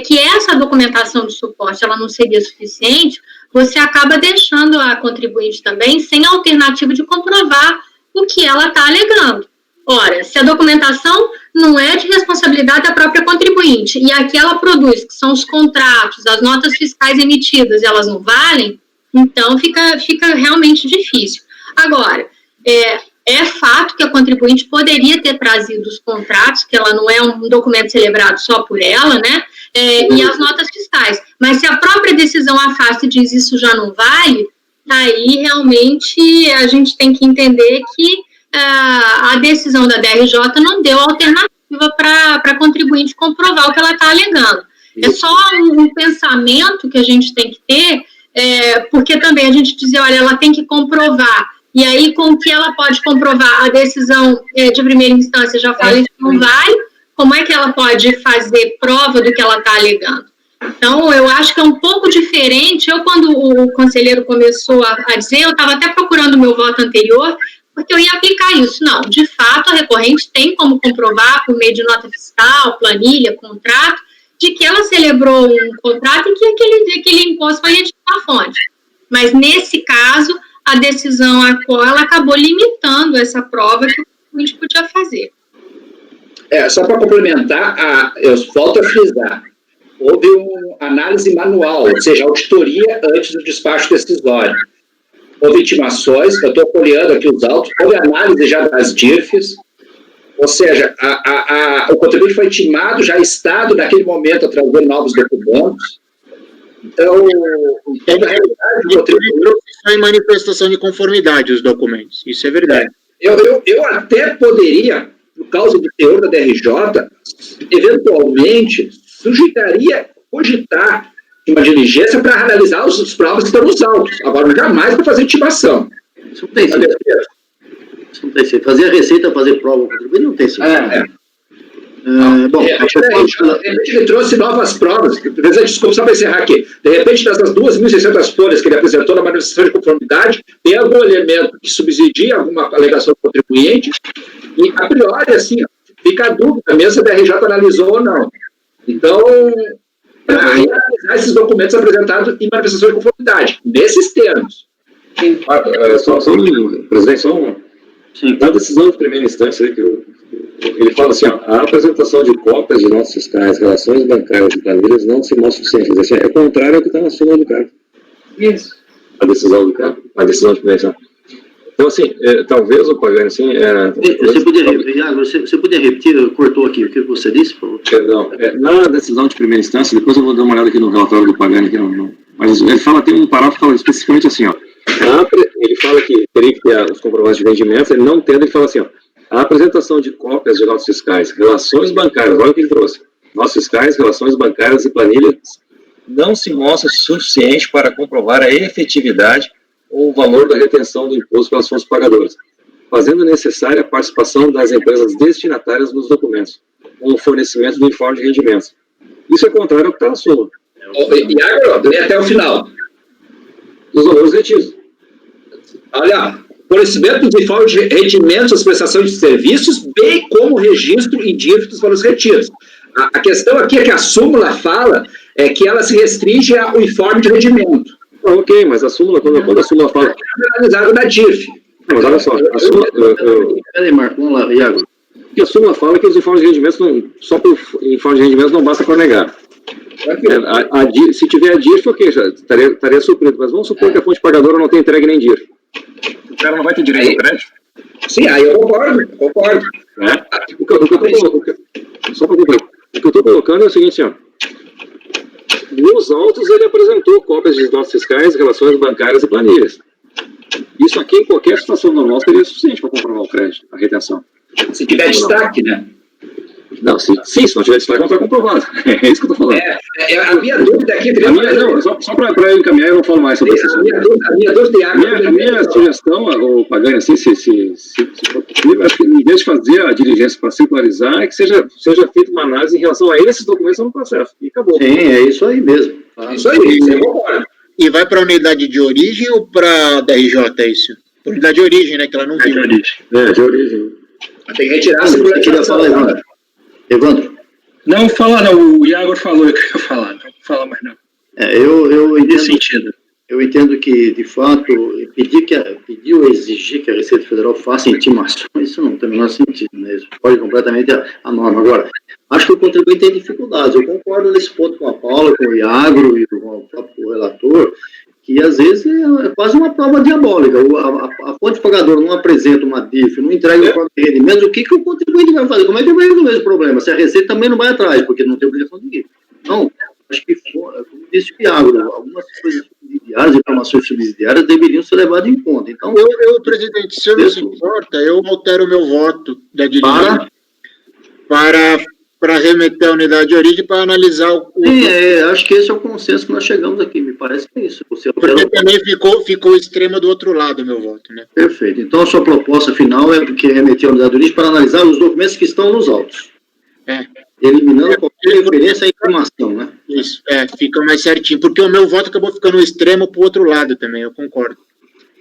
que essa documentação de suporte ela não seria suficiente, você acaba deixando a contribuinte também sem alternativa de comprovar o que ela está alegando. Ora, se a documentação não é de responsabilidade da própria contribuinte e aqui ela produz, que são os contratos, as notas fiscais emitidas, elas não valem, então fica realmente difícil. Agora, é fato que a contribuinte poderia ter trazido os contratos, que ela não é um documento celebrado só por ela, né? E as notas fiscais. Mas se a própria decisão afasta e diz isso já não vale, aí realmente a gente tem que entender que a decisão da DRJ não deu alternativa para a contribuinte comprovar o que ela está alegando. É só um pensamento que a gente tem que ter, porque também a gente dizer, olha, ela tem que comprovar, e aí com o que ela pode comprovar, a decisão de primeira instância já fala que não vale, como é que ela pode fazer prova do que ela está alegando? Então, eu acho que é um pouco diferente. Eu, quando o conselheiro começou a dizer, eu estava até procurando o meu voto anterior, porque eu ia aplicar isso. Não, de fato, a recorrente tem como comprovar, por meio de nota fiscal, planilha, contrato, de que ela celebrou um contrato e que aquele imposto vai retirar a fonte. Mas, nesse caso, a decisão a qual ela acabou limitando essa prova que a gente podia fazer. Só para complementar, eu volto a frisar, houve uma análise manual, ou seja, auditoria antes do despacho decisório. Houve intimações, eu estou folheando aqui os autos, houve análise já das DIRFs, ou seja, o contribuinte foi intimado, já estado naquele momento a trazer novos documentos. Então, na realidade, o contribuinte... em manifestação de conformidade os documentos, isso é verdade. Eu até poderia, por causa do teor da DRJ, eventualmente, cogitar uma diligência para analisar as provas que estão nos autos. Agora, jamais para fazer intimação. Isso não tem sentido. Isso não tem sentido. Fazer a receita, fazer prova, não tem sentido. Bom, de repente ele trouxe novas provas. Desculpa, só para encerrar aqui. De repente, dessas 2.600 folhas que ele apresentou na manifestação de conformidade, tem algum elemento que subsidia alguma alegação do contribuinte, e a priori, assim, fica a dúvida mesmo se a DRJ analisou ou não. Então, analisar esses documentos apresentados em manifestação de conformidade, nesses termos. Presidente, na decisão de primeira instância, ele fala assim, a apresentação de cópias de notas fiscais, relações bancárias e planilhas não se mostra suficiente. Assim, é contrário ao que está na súmula do cargo. Isso. A decisão do cargo, a decisão de primeira instância. Então, assim, talvez o Pagani, assim... Você podia repetir, cortou aqui, o que você disse, por favor? Perdão. Na decisão de primeira instância, depois eu vou dar uma olhada aqui no relatório do Pagani, mas ele fala, tem um parágrafo que fala especificamente assim, ele fala que teria que ter os comprovantes de rendimento, ele não tendo, ele fala assim, a apresentação de cópias de notas fiscais, relações bancárias, olha o que ele trouxe, notas fiscais, relações bancárias e planilhas, não se mostra suficiente para comprovar a efetividade ou o valor da retenção do imposto pelas fontes pagadoras, fazendo necessária a participação das empresas destinatárias nos documentos, com o fornecimento do informe de rendimentos. Isso é contrário ao que está na súmula. Iago, lê até o final. Dos valores retidos. Olha, fornecimento dos informes de rendimentos das prestações de serviços, bem como registro e DIF dos valores retidos. A questão aqui é que a súmula fala que ela se restringe ao informe de rendimento. Ok, mas a súmula, quando a súmula fala... Analisado na DIF. Não, mas olha só, a súmula... Peraí, Marco, vamos lá, Iago. Porque a súmula fala que os informes de rendimentos, só por informe de rendimentos não basta para negar. Se tiver a DIRF, ok, já estaria suprido, mas vamos supor que a fonte pagadora não tem entregue nem DIRF. O cara não vai ter direito ao crédito? Sim, aí eu concordo. O que eu estou colocando é o seguinte, ó. Nos autos ele apresentou cópias de notas fiscais, relações bancárias e planilhas. Isso aqui, em qualquer situação normal, seria suficiente para comprovar o crédito, a retenção. Se tiver destaque, né? Não, se não tiver destaque, não está comprovado. É isso que eu estou falando. A minha dúvida aqui... Só para eu encaminhar, eu não falo mais sobre esse assunto. A minha sugestão, o Pagani, assim, se for possível, acho que em vez de fazer a diligência para circularizar, é que seja feita uma análise em relação a esses documentos no processo. E acabou. Sim, é isso aí mesmo. Isso aí, você concorda. E vai para a unidade de origem ou para a DRJ, é isso? Unidade de origem, né? Que ela não viu. De origem. Tem que retirar a Você queria falar, Evandro? Não, falar não. O Iago falou, eu queria falar. Não fala mais não. Eu entendo, Nesse sentido. eu entendo que, de fato, pedir ou exigir que a Receita Federal faça intimação, isso não tem o menor sentido, né? Isso pode completamente a norma. Agora, acho que o contribuinte tem dificuldades. Eu concordo nesse ponto com a Paula, com o Iago e com o próprio relator, que às vezes é quase uma prova diabólica. A fonte pagadora não apresenta uma DIF, não entrega o informe de rendimentos, o que o contribuinte vai fazer? Como é que ele vai resolver esse problema? Se a Receita também não vai atrás, porque não tem obrigação de ir. Então, acho que, como disse o Iago, algumas coisas subsidiárias, informações subsidiárias deveriam ser levadas em conta. Então, Presidente, se eu não se importa, eu altero o meu voto da diligência para remeter a unidade de origem para analisar o... acho que esse é o consenso que nós chegamos aqui, me parece que é isso. Porque também ficou extremo do outro lado o meu voto, né? Perfeito. Então, a sua proposta final é que remeter a unidade de origem para analisar os documentos que estão nos autos. Eliminando qualquer referência à informação, né? Isso, fica mais certinho. Porque o meu voto acabou ficando extremo para o outro lado também, eu concordo.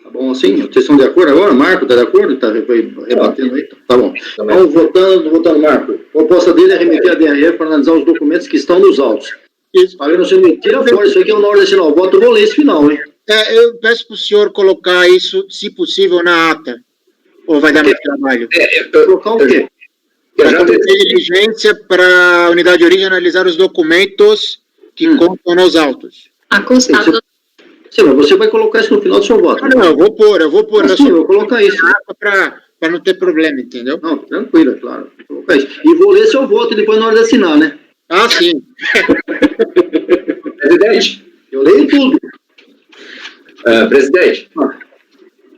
Tá bom, assim? Vocês estão de acordo agora? Marco, está de acordo? Está rebatendo aí? Tá bom. Então, votando, Marco. A proposta dele é remeter a DRF para analisar os documentos que estão nos autos. Isso. Pagando se não tira fora, isso aqui é uma ordem sinal. O voto, eu vou ler esse final, hein? Eu peço para o senhor colocar isso, se possível, na ata. Ou vai dar mais trabalho? Colocar o quê? Diligência para a unidade de origem analisar os documentos que constam nos autos. Acostado. Sim, mas você vai colocar isso no final do seu voto. Não, eu vou pôr. Sim, eu vou colocar isso. Para não ter problema, entendeu? Não, tranquilo, é claro. Vou colocar isso. E vou ler seu voto depois na hora de assinar, né? Ah, sim. Presidente. Eu leio tudo. Presidente.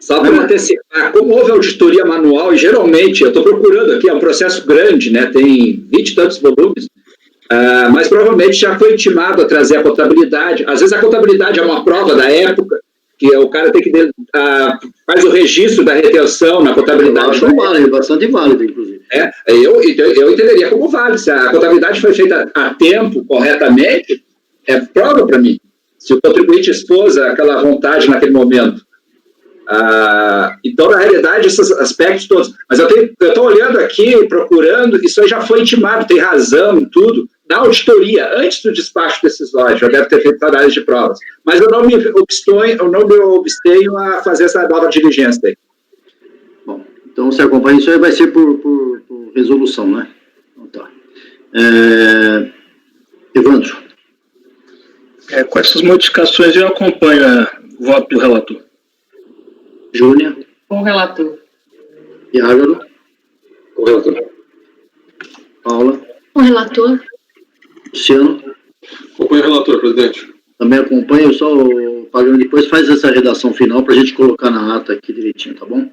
Só para antecipar, como houve auditoria manual, e geralmente, eu estou procurando aqui, é um processo grande, né? Tem 20 e tantos volumes. Mas provavelmente já foi intimado a trazer a contabilidade. Às vezes a contabilidade é uma prova da época, que o cara tem que faz o registro da retenção na contabilidade. Eu acho válido, bastante válido, inclusive. Eu entenderia como válido. Se a contabilidade foi feita a tempo, corretamente, é prova para mim. Se o contribuinte expôs aquela vontade naquele momento. Então, na realidade, esses aspectos todos. Mas eu estou olhando aqui, procurando, isso aí já foi intimado, tem razão e tudo, na auditoria, antes do despacho decisório, já deve ter feito análise de provas. Mas eu não me abstenho a fazer essa nova diligência aí. Bom, então você acompanha isso aí, vai ser por resolução, né? Então tá. Evandro. Com essas modificações eu acompanho o voto do relator. Júnior. Com o relator. Iago. Com o relator. Paula. O relator. Luciano. Acompanho o relator, presidente. Também acompanho, só o Pagano depois faz essa redação final para a gente colocar na ata aqui direitinho, tá bom?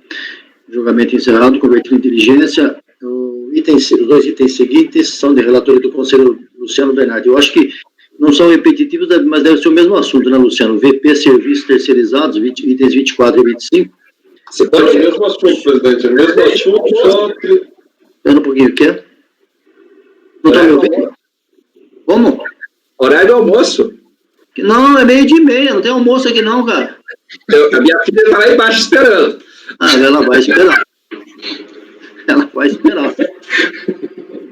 Julgamento encerrado, convertido em diligência. Os dois itens seguintes são de relatoria do conselheiro Luciano Bernardi. Eu acho que não são repetitivos, mas deve ser o mesmo assunto, né, Luciano? VP, serviços terceirizados, itens 24 e 25. Você pode... É o mesmo assunto, presidente. É o mesmo assunto, só... Espera um pouquinho, quer? Não está me ouvindo? Como? Horário do almoço. Não, é 12h30, não tem almoço aqui não, cara. A minha filha está lá embaixo esperando. Ah, ela vai esperar. Ela vai esperar.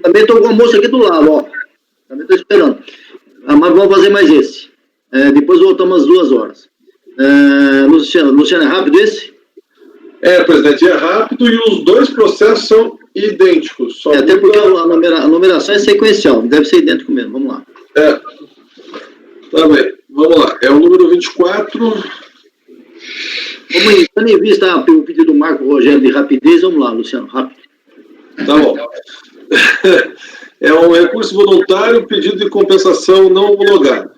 Também estou com o almoço aqui do lado, ó. Também estou esperando. Mas vamos fazer mais esse. Depois voltamos às 2 horas. Luciano, é rápido esse? Presidente, é rápido e os 2 processos são idênticos. Até porque a numeração é sequencial, deve ser idêntico mesmo. Vamos lá. Tá bem, vamos lá. É o número 24. Tendo em vista o pedido do Marco Rogério de rapidez, vamos lá, Luciano, rápido. Tá bom. É um recurso voluntário, pedido de compensação não homologado.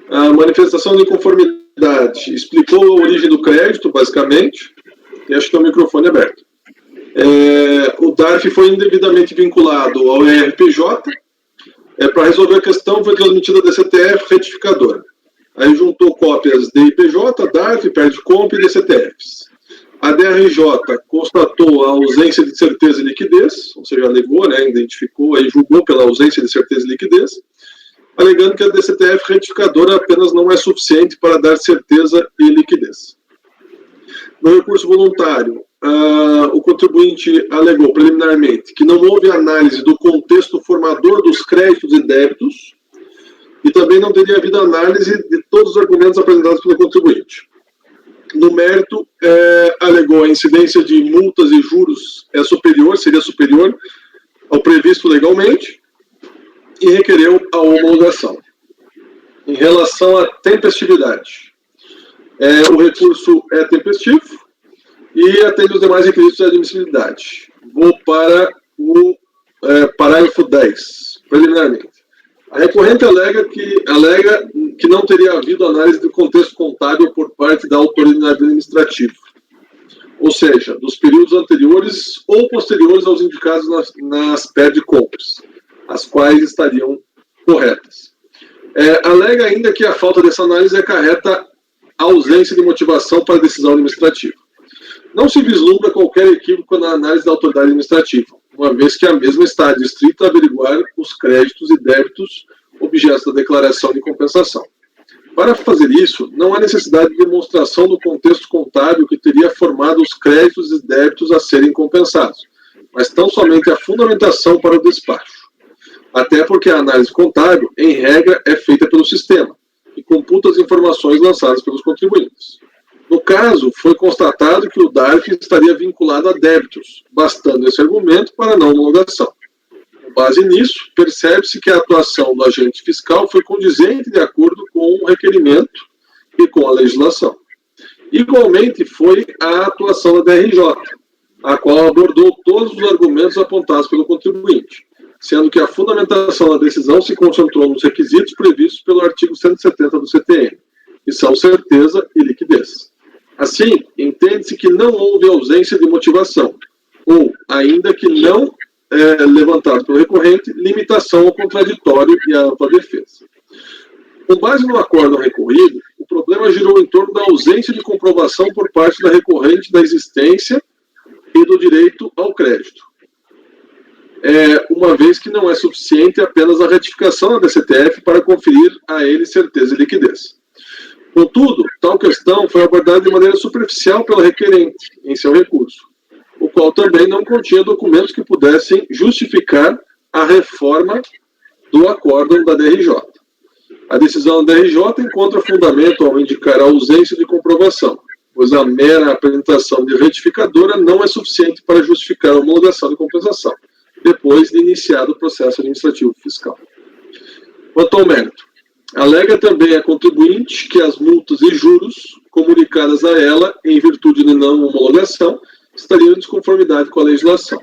A manifestação de inconformidade explicou a origem do crédito, basicamente, e acho que tem o microfone aberto. O DARF foi indevidamente vinculado ao ERPJ. Para resolver a questão, foi transmitida a DCTF retificadora. Aí juntou cópias de IPJ, DARF, PERDCOMP e DCTFs. A DRJ constatou a ausência de certeza e liquidez, ou seja, alegou, identificou e julgou pela ausência de certeza e liquidez, alegando que a DCTF retificadora apenas não é suficiente para dar certeza e liquidez. No recurso voluntário, o contribuinte alegou preliminarmente que não houve análise do contexto formador dos créditos e débitos e também não teria havido análise de todos os argumentos apresentados pelo contribuinte. No mérito, alegou a incidência de multas e juros seria superior ao previsto legalmente e requereu a homologação. Em relação à tempestividade, o recurso é tempestivo e atende os demais requisitos de admissibilidade. Vou para o parágrafo 10, preliminarmente. A recorrente alega que não teria havido análise do contexto contábil por parte da autoridade administrativa, ou seja, dos períodos anteriores ou posteriores aos indicados nas PERDCOMPs, as quais estariam corretas. Alega ainda que a falta dessa análise acarreta a ausência de motivação para a decisão administrativa. Não se vislumbra qualquer equívoco na análise da autoridade administrativa, uma vez que a mesma está adstrita a averiguar os créditos e débitos objetos da declaração de compensação. Para fazer isso, não há necessidade de demonstração do contexto contábil que teria formado os créditos e débitos a serem compensados, mas tão somente a fundamentação para o despacho. Até porque a análise contábil, em regra, é feita pelo sistema e computa as informações lançadas pelos contribuintes. No caso, foi constatado que o DARF estaria vinculado a débitos, bastando esse argumento para a não homologação. Com base nisso, percebe-se que a atuação do agente fiscal foi condizente de acordo com o requerimento e com a legislação. Igualmente, foi a atuação da DRJ, a qual abordou todos os argumentos apontados pelo contribuinte, sendo que a fundamentação da decisão se concentrou nos requisitos previstos pelo artigo 170 do CTN, que são certeza e liquidez. Assim, entende-se que não houve ausência de motivação, ou, ainda que não levantado pelo recorrente, limitação ao contraditório e à ampla defesa. Com base no acórdão recorrido, o problema girou em torno da ausência de comprovação por parte da recorrente da existência e do direito ao crédito, uma vez que não é suficiente apenas a retificação da DCTF para conferir a ele certeza e liquidez. Contudo, tal questão foi abordada de maneira superficial pela requerente em seu recurso, o qual também não continha documentos que pudessem justificar a reforma do acórdão da DRJ. A decisão da DRJ encontra fundamento ao indicar a ausência de comprovação, pois a mera apresentação de retificadora não é suficiente para justificar a homologação de compensação, depois de iniciado o processo administrativo fiscal. Quanto ao mérito, alega também a contribuinte que as multas e juros comunicadas a ela, em virtude de não homologação, estariam em desconformidade com a legislação.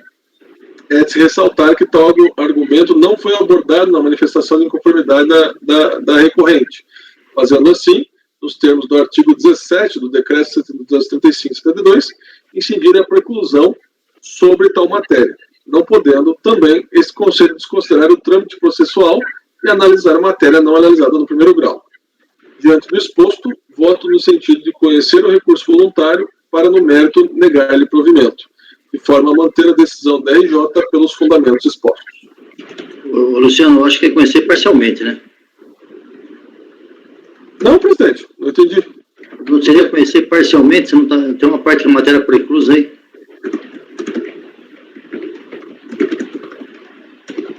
É de se ressaltar que tal argumento não foi abordado na manifestação de inconformidade da recorrente, fazendo assim, nos termos do artigo 17 do Decreto 235/72, incidir a preclusão sobre tal matéria, não podendo também esse Conselho desconsiderar o trâmite processual e analisar a matéria não analisada no primeiro grau. Diante do exposto, voto no sentido de conhecer o recurso voluntário para, no mérito, negar-lhe provimento, de forma a manter a decisão da RJ pelos fundamentos expostos. Luciano, eu acho que é conhecer parcialmente, né? Não, presidente, não entendi. Não seria conhecer parcialmente? Você não tem uma parte da matéria preclusa aí?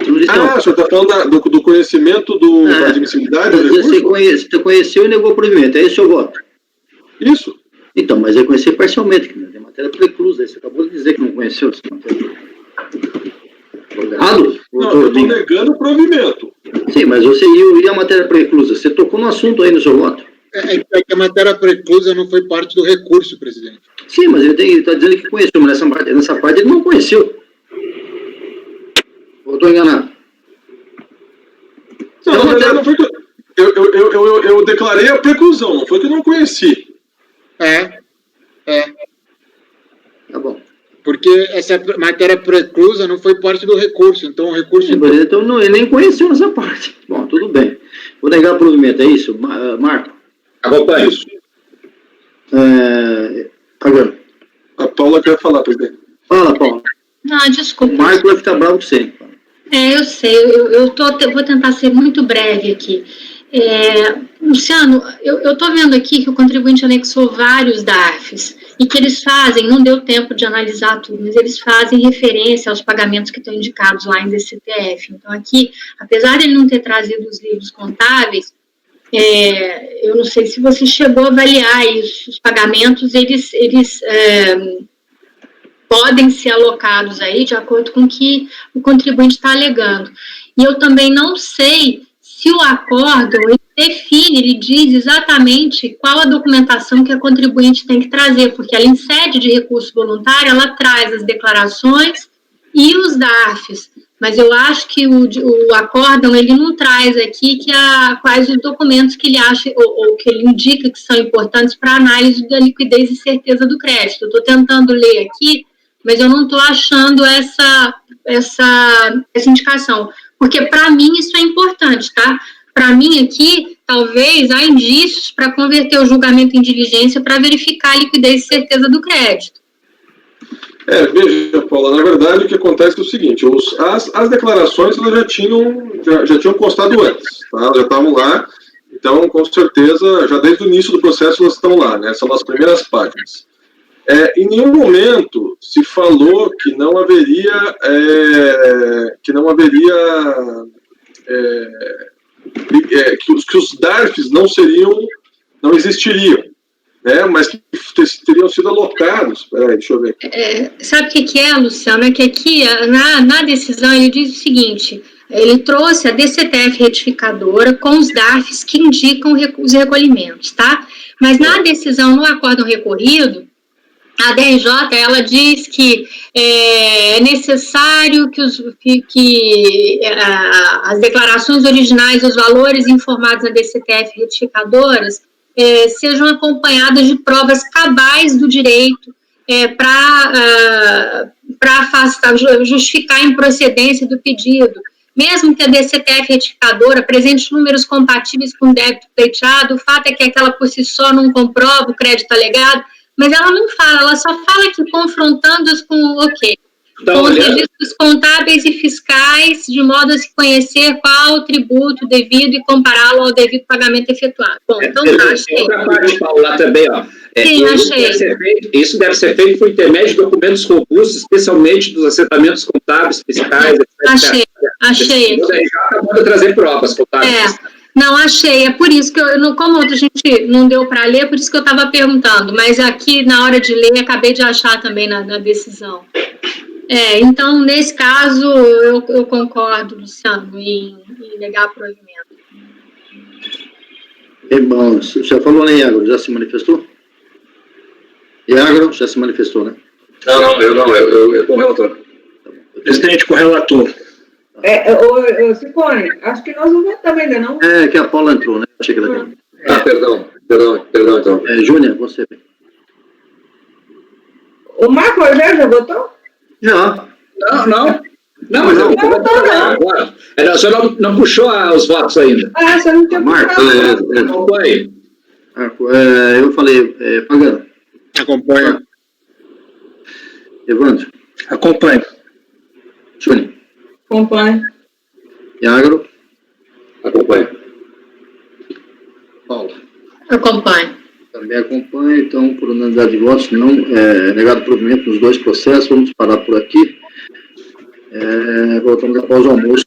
O senhor está falando do conhecimento da admissibilidade? Você conheceu e negou o provimento, é esse o seu voto? Isso. Então, mas é conhecer parcialmente, que tem matéria preclusa, você acabou de dizer que não conheceu essa matéria. Estou errado? Não, eu estou negando o provimento. Sim, mas você e a matéria preclusa? Você tocou no assunto aí no seu voto? É que a matéria preclusa não foi parte do recurso, presidente. Sim, mas ele está dizendo que conheceu, mas nessa parte ele não conheceu. Ou estou enganado? Não, na verdade, não foi que eu declarei a preclusão, não foi que eu não conheci. Tá bom. Porque essa matéria preclusa não foi parte do recurso, então o recurso... Então não, ele nem conheceu essa parte. Bom, tudo bem. Vou negar o provimento, é isso? Marco? Acompanho. Isso. Agora. A Paula quer falar, presidente. Fala, Paula. Não, desculpa. O Marco vai ficar bravo com você. Eu sei, vou tentar ser muito breve aqui. Luciano, eu estou vendo aqui que o contribuinte anexou vários DARFs e que eles fazem, não deu tempo de analisar tudo, mas eles fazem referência aos pagamentos que estão indicados lá em DCTF. Então, aqui, apesar de ele não ter trazido os livros contábeis, eu não sei se você chegou a avaliar isso, os pagamentos, eles podem ser alocados aí de acordo com o que o contribuinte está alegando. E eu também não sei se o acórdão ele diz exatamente qual a documentação que a contribuinte tem que trazer, porque ela, em sede de recurso voluntário, ela traz as declarações e os DARFs, mas eu acho que o acórdão, ele não traz aqui quais os documentos que ele acha, ou que ele indica que são importantes para análise da liquidez e certeza do crédito. Eu estou tentando ler aqui, mas eu não estou achando essa indicação, porque para mim isso é importante, tá? Para mim aqui, talvez, há indícios para converter o julgamento em diligência para verificar a liquidez e certeza do crédito. Veja, Paula, na verdade o que acontece é o seguinte, as declarações elas já tinham constado antes, tá? Elas já estavam lá, então com certeza, já desde o início do processo elas estão lá, né? São as primeiras páginas. Em nenhum momento se falou que não haveria que os DARFs não existiriam, né, mas que teriam sido alocados. Peraí, deixa eu ver. Sabe o que é, Luciano? É que aqui, na decisão, ele diz o seguinte, ele trouxe a DCTF retificadora com os DARFs que indicam os recolhimentos, tá? Mas na decisão, no acórdão recorrido, a DRJ, ela diz que é necessário que as declarações originais, os valores informados na DCTF retificadoras, sejam acompanhadas de provas cabais do direito para justificar a improcedência do pedido. Mesmo que a DCTF retificadora apresente números compatíveis com o débito pleiteado, o fato é que aquela por si só não comprova o crédito alegado, mas ela não fala, ela só fala que confrontando-os com o quê? Com os registros contábeis e fiscais, de modo a se conhecer qual o tributo devido e compará-lo ao devido pagamento efetuado. Bom, então tá, achei. Outra parte, Paula, também, ó. Sim, achei. Isso deve ser feito por intermédio de documentos robustos, especialmente dos assentamentos contábeis, fiscais, etc. Achei. O DRJ acabou de trazer provas contábeis. Não, achei. É por isso que como a gente não deu para ler, é por isso que eu estava perguntando. Mas aqui, na hora de ler, acabei de achar também na decisão. Então, nesse caso, eu concordo, Luciano, em negar o provimento. Bom, já falou, né, Iago? Já se manifestou? Iago já se manifestou, né? Não, eu com o relator. Presidente, com o relator. Cipone, acho que nós não votamos ainda, não? Que a Paula entrou, né? Achei que ela Perdão, então. Júnior, você. O Marco Rogério já votou? Já. Não, mas eu não votou, não. O senhor não puxou os votos ainda. Você não tinha Marco, Acompanhe. eu falei, Pagano. Acompanha. Evandro. Acompanho. Júnior. Acompanho. Iago. Acompanhe. Paulo. Acompanho. Também acompanho, então, por unanimidade de votos, não negado provimento nos dois processos. Vamos parar por aqui. Voltamos após o almoço.